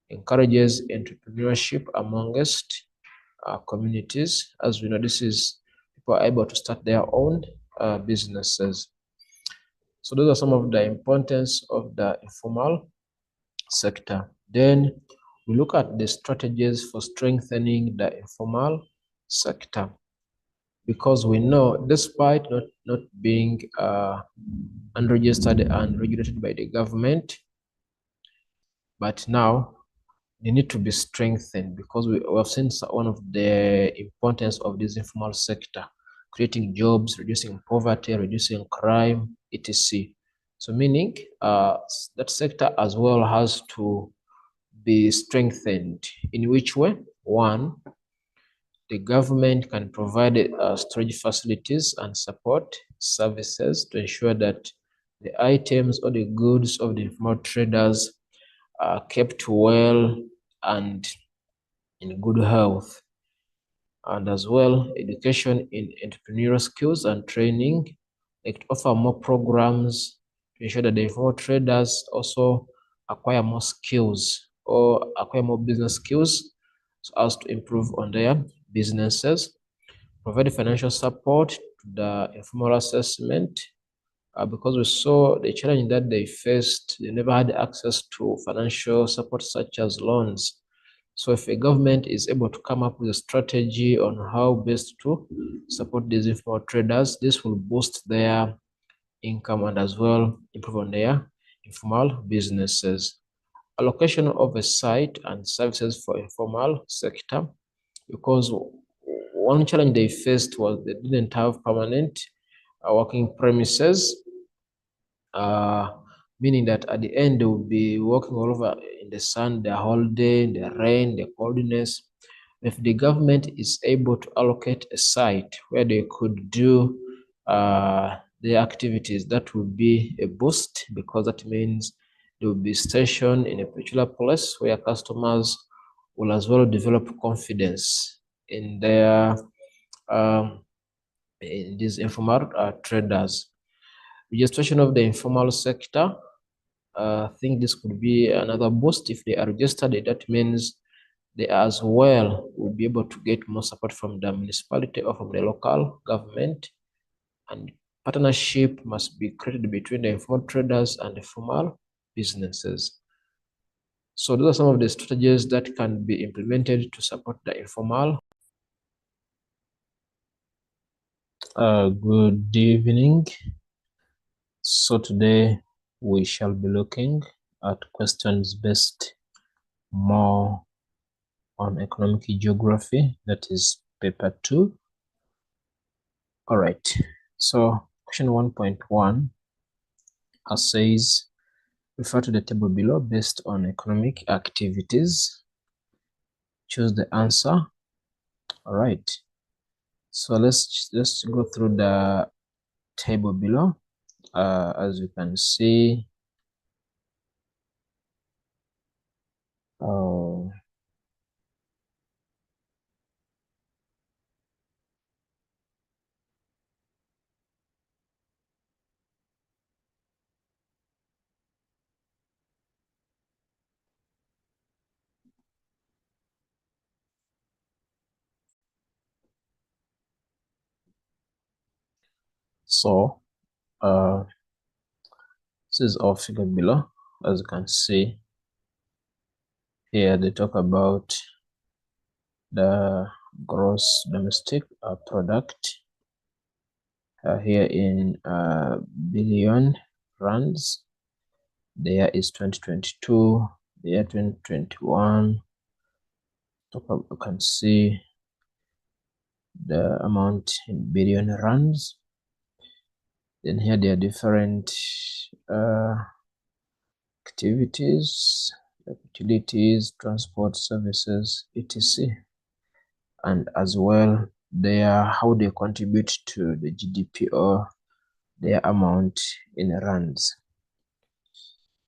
encourages entrepreneurship amongst communities. As we know, this is people are able to start their own businesses. So those are some of the importance of the informal sector. Then we look at the strategies for strengthening the informal sector, because we know, despite not being unregistered and regulated by the government, but now they need to be strengthened, because we have seen one of the importance of this informal sector: creating jobs, reducing poverty, reducing crime, etc. So meaning that sector as well has to be strengthened. In which way? One, the government can provide storage facilities and support services to ensure that the items or the goods of the informal traders are kept well and in good health. And as well, education in entrepreneurial skills and training, like to offer more programs to ensure that the informal traders also acquire more skills or acquire more business skills so as to improve on their businesses. Provide financial support to the informal assessment because we saw the challenge that they faced. They never had access to financial support such as loans. So if a government is able to come up with a strategy on how best to support these informal traders, this will boost their income and as well improve on their informal businesses. Allocation of a site and services for informal sector, because one challenge they faced was they didn't have permanent working premises, meaning that at the end they will be working all over in the sun the whole day, in the rain, the coldness. If the government is able to allocate a site where they could do their activities, that would be a boost, because that means they will be stationed in a particular place where customers will as well develop confidence in their in these informal traders. Registration of the informal sector, I think this could be another boost. If they are registered, that means they as well will be able to get more support from the municipality or from the local government. And partnership must be created between the informal traders and the formal businesses. So those are some of the strategies that can be implemented to support the informal. Good evening. So today we shall be looking at questions based more on economic geography, that is paper 2. All right, so question 1.1 says, refer to the table below based on economic activities. Choose the answer. All right, so let's go through the table below. As you can see, so this is our figure below. As you can see here, they talk about the gross domestic product here in billion rands. The year is 2022, the year 2021. You can see the amount in billion rands. Then here there are different activities, like utilities, transport services, etc. And as well, how they contribute to the GDP or their amount in rands.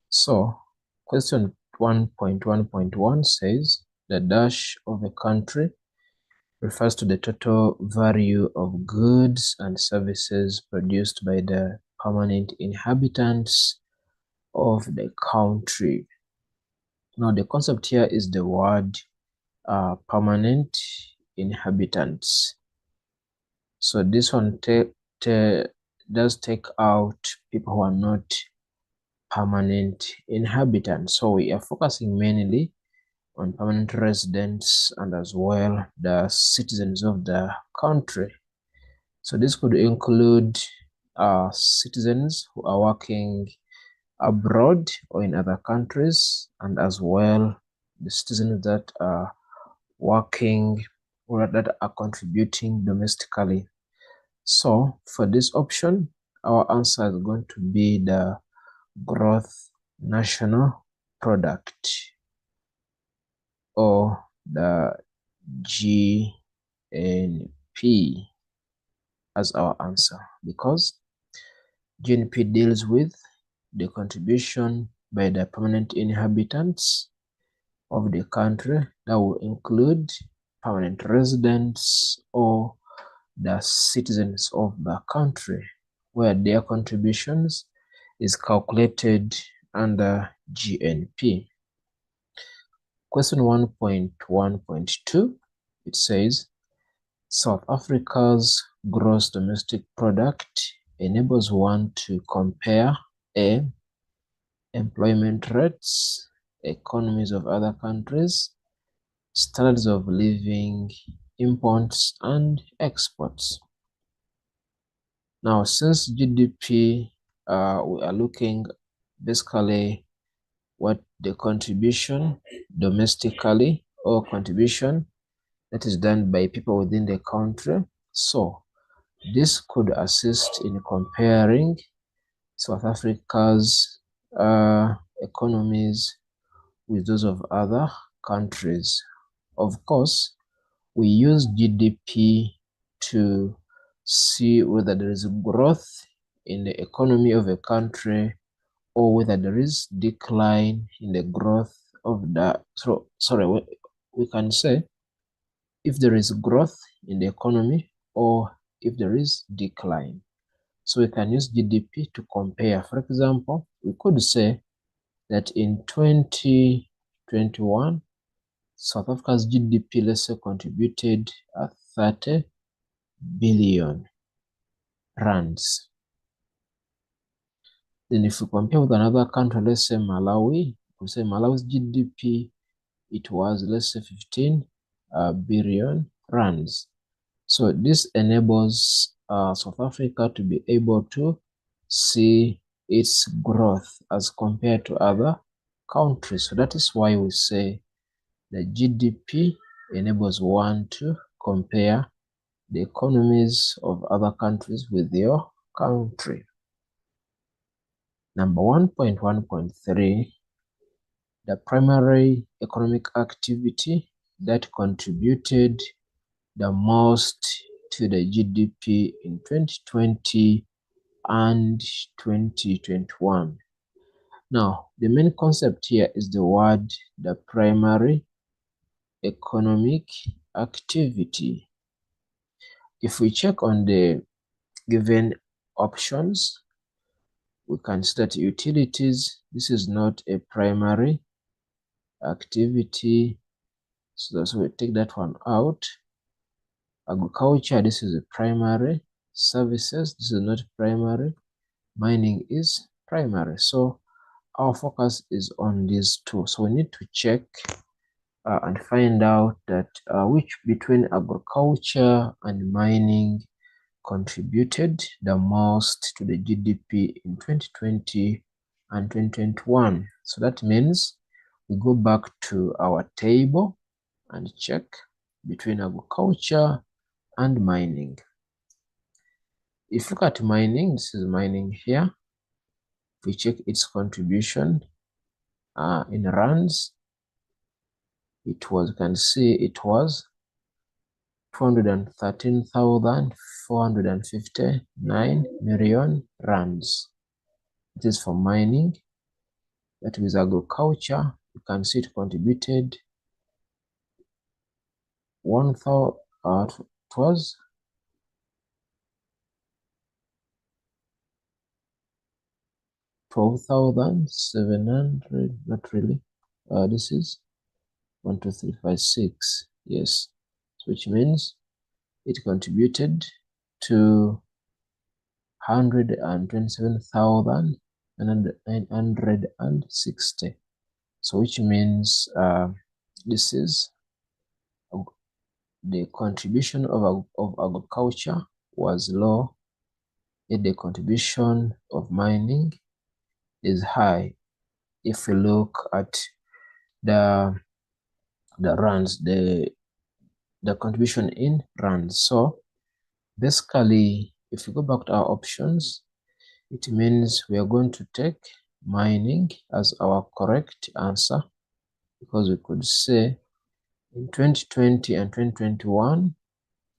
So question 1.1.1 says the dash of a country refers to the total value of goods and services produced by the permanent inhabitants of the country. Now the concept here is the word permanent inhabitants. So this one does take out people who are not permanent inhabitants. So we are focusing mainly on permanent residents and as well the citizens of the country. So this could include citizens who are working abroad or in other countries, and as well the citizens that are working or that are contributing domestically. So for this option, our answer is going to be the gross national product, or the GNP, as our answer, because GNP deals with the contribution by the permanent inhabitants of the country. That will include permanent residents or the citizens of the country, where their contributions is calculated under GNP. Question 1.1.2, it says, South Africa's gross domestic product enables one to compare A, employment rates, economies of other countries, standards of living, imports and exports. Now, since GDP, we are looking basically what the contribution domestically or contribution that is done by people within the country. So this could assist in comparing South Africa's economies with those of other countries. Of course, we use GDP to see whether there is growth in the economy of a country or whether there is decline in the growth of the, we can say if there is growth in the economy or if there is decline. So we can use GDP to compare. For example, we could say that in 2021, South Africa's GDP, let's say, contributed 30 billion rands. Then if we compare with another country, let's say Malawi, we say Malawi's GDP, it was, let's say, 15 billion rands. So this enables South Africa to be able to see its growth as compared to other countries. So that is why we say the GDP enables one to compare the economies of other countries with your country. Number 1.1.3, the primary economic activity that contributed the most to the GDP in 2020 and 2021. Now, the main concept here is the word, the primary economic activity. If we check on the given options, we can see that utilities, this is not a primary activity, so that's why we take that one out. Agriculture, this is a primary. Services, this is not primary. Mining is primary. So our focus is on these two. So we need to check and find out that which between agriculture and mining contributed the most to the GDP in 2020 and 2021. So that means we go back to our table and check between agriculture and mining. If you look at mining, this is mining here. If we check its contribution in rands, it was, you can see it was 213,459 million rands. It is for mining. That with agriculture, you can see it contributed 12,700, not really. This is 1, 2, 3, 5, 6. Yes, which means it contributed to 127,960. So which means this is the contribution of agriculture was low, yet the contribution of mining is high. If we look at the rands, the contribution in rands. So basically, if we go back to our options, it means we are going to take mining as our correct answer, because we could say in 2020 and 2021,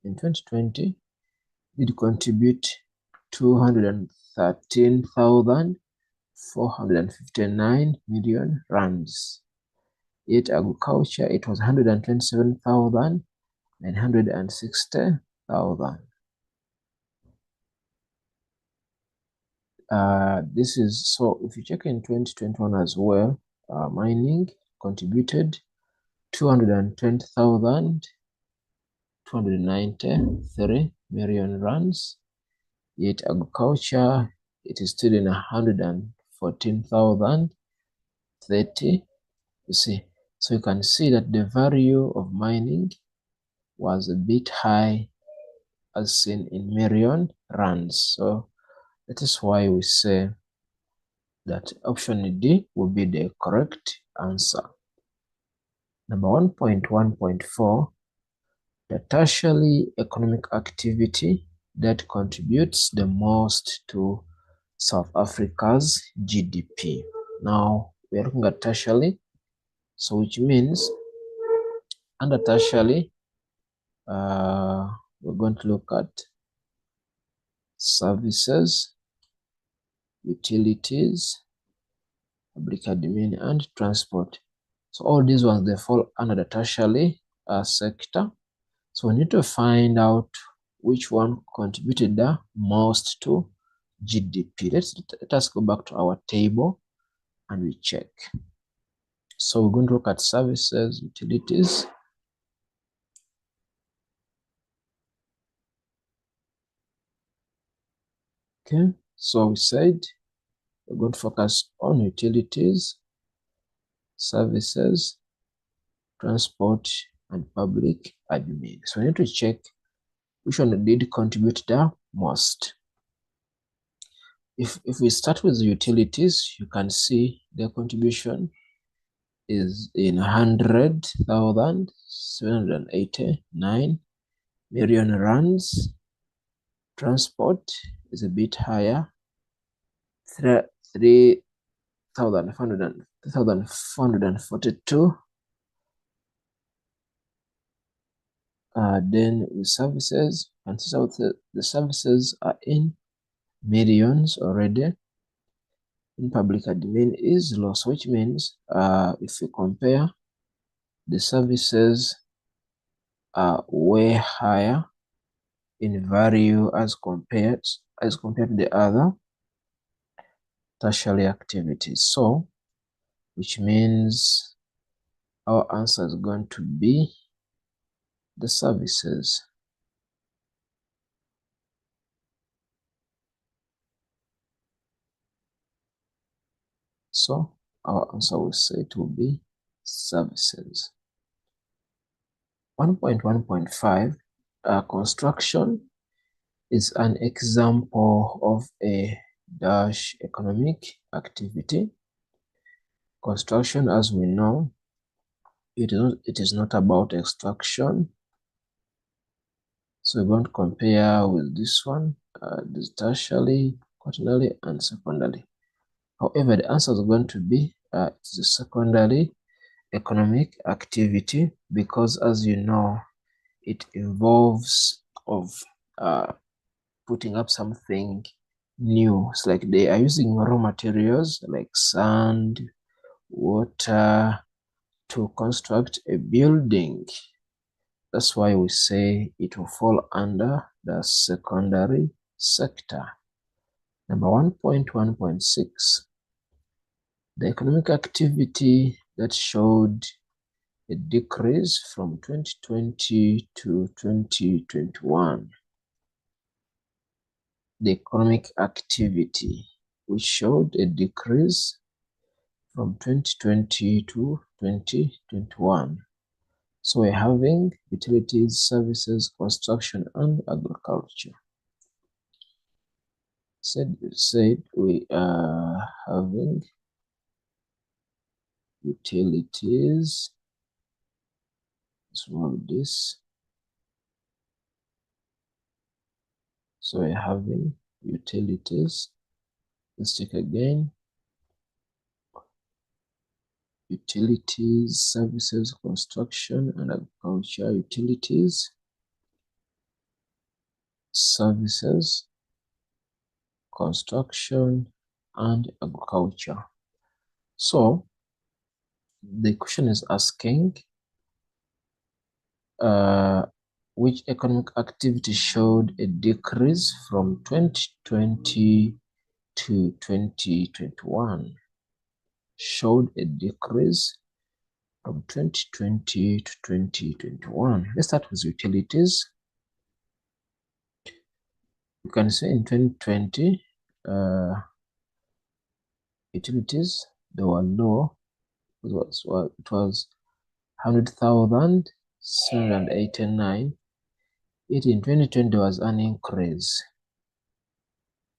in 2020, it contribute 213,459 million rands. Yet agriculture, it was 127,960,000. This is, so if you check in 2021 as well, mining contributed 220,293 million rands. Yet agriculture, it is still in 114,030. You see, so you can see that the value of mining was a bit high as seen in million rands. So that is why we say that option D will be the correct answer. Number 1.1.4, the tertiary economic activity that contributes the most to South Africa's GDP. Now we are looking at tertiary, so which means under tertiary, we're going to look at services, utilities, public admin, and transport. So all these ones, they fall under the tertiary sector. So we need to find out which one contributed the most to GDP. Let us go back to our table and we check. So we're going to look at services, utilities. Okay, so we said we're going to focus on utilities, services, transport, and public admin. So we need to check which one did contribute the most. If we start with the utilities, you can see the contribution is in 100,789 million rands. Transport is a bit higher, 3,442. Then with services, and so the services are in millions already. In public admin is low, which means if you compare, the services are way higher in value as compared to the other tertiary activities. So which means our answer is going to be the services. So our answer will say it will be services. 1.1.5, construction is an example of a dash economic activity. Construction, as we know, it is not about extraction. So we're going to compare with this one, this tertiary, quaternary, and secondary. However, the answer is going to be it's the secondary economic activity, because as you know, it involves of putting up something new. It's like they are using raw materials like sand, water to construct a building. That's why we say it will fall under the secondary sector. Number 1.1.6, the economic activity that showed a decrease from 2020 to 2021. The economic activity which showed a decrease from 2020 to 2021. So we're having utilities, services, construction, and agriculture. Said we are having utilities. Let's move this. So we're having utilities. Let's check again. Utilities, services, construction, and agriculture. Utilities, services, construction, and agriculture. So the question is asking which economic activity showed a decrease from 2020 to 2021. Showed a decrease from 2020 to 2021. Let's start with utilities. You can see in 2020, utilities, they were low. It was 100,789. Yet in 2020, there was an increase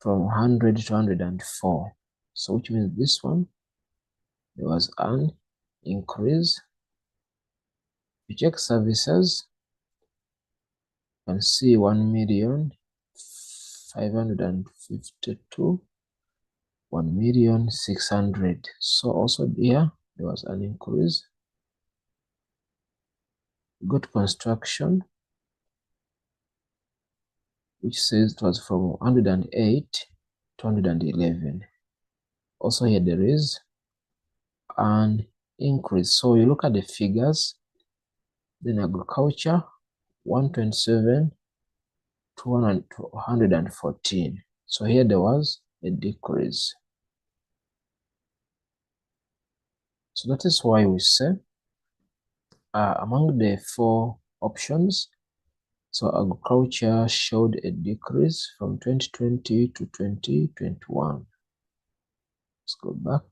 from 100 to 104. So which means this one, there was an increase. You check services, you can see 1,552, 1,600,000. So also here, there was an increase. Good construction, which says it was from 108 to 111. Also here there is an increase. So you look at the figures, then agriculture 127 to 114. So here there was a decrease. So that is why we say among the four options, so agriculture showed a decrease from 2020 to 2021. Let's go back.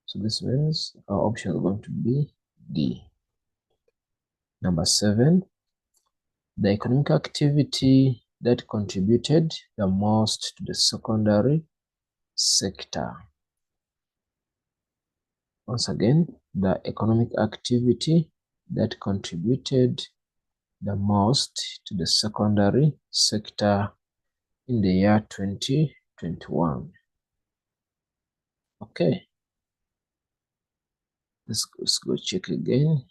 So this means our option is going to be D. Number 7, the economic activity that contributed the most to the secondary sector. Once again, the economic activity that contributed the most to the secondary sector in the year 2021. Okay. Let's go check again.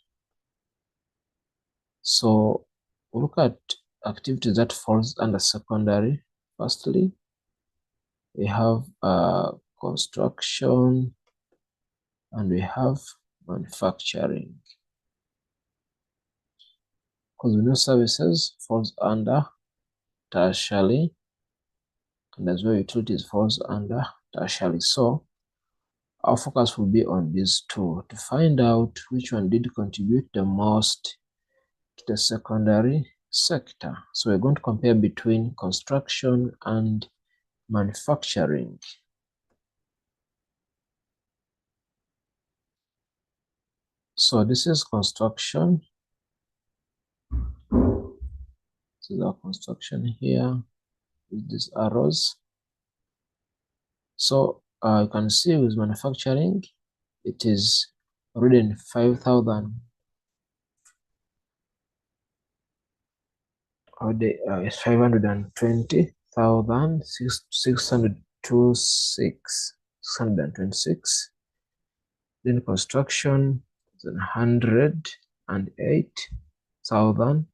So we'll look at activities that falls under secondary. Firstly, we have construction and we have manufacturing. Because we know services falls under tertiary, and as well utilities falls under tertiary. So our focus will be on these two to find out which one did contribute the most to the secondary sector. So we're going to compare between construction and manufacturing. So this is construction. This is our construction here with these arrows. So you can see with manufacturing, it is already 5,000. It's 520,626. Then construction is 108,000.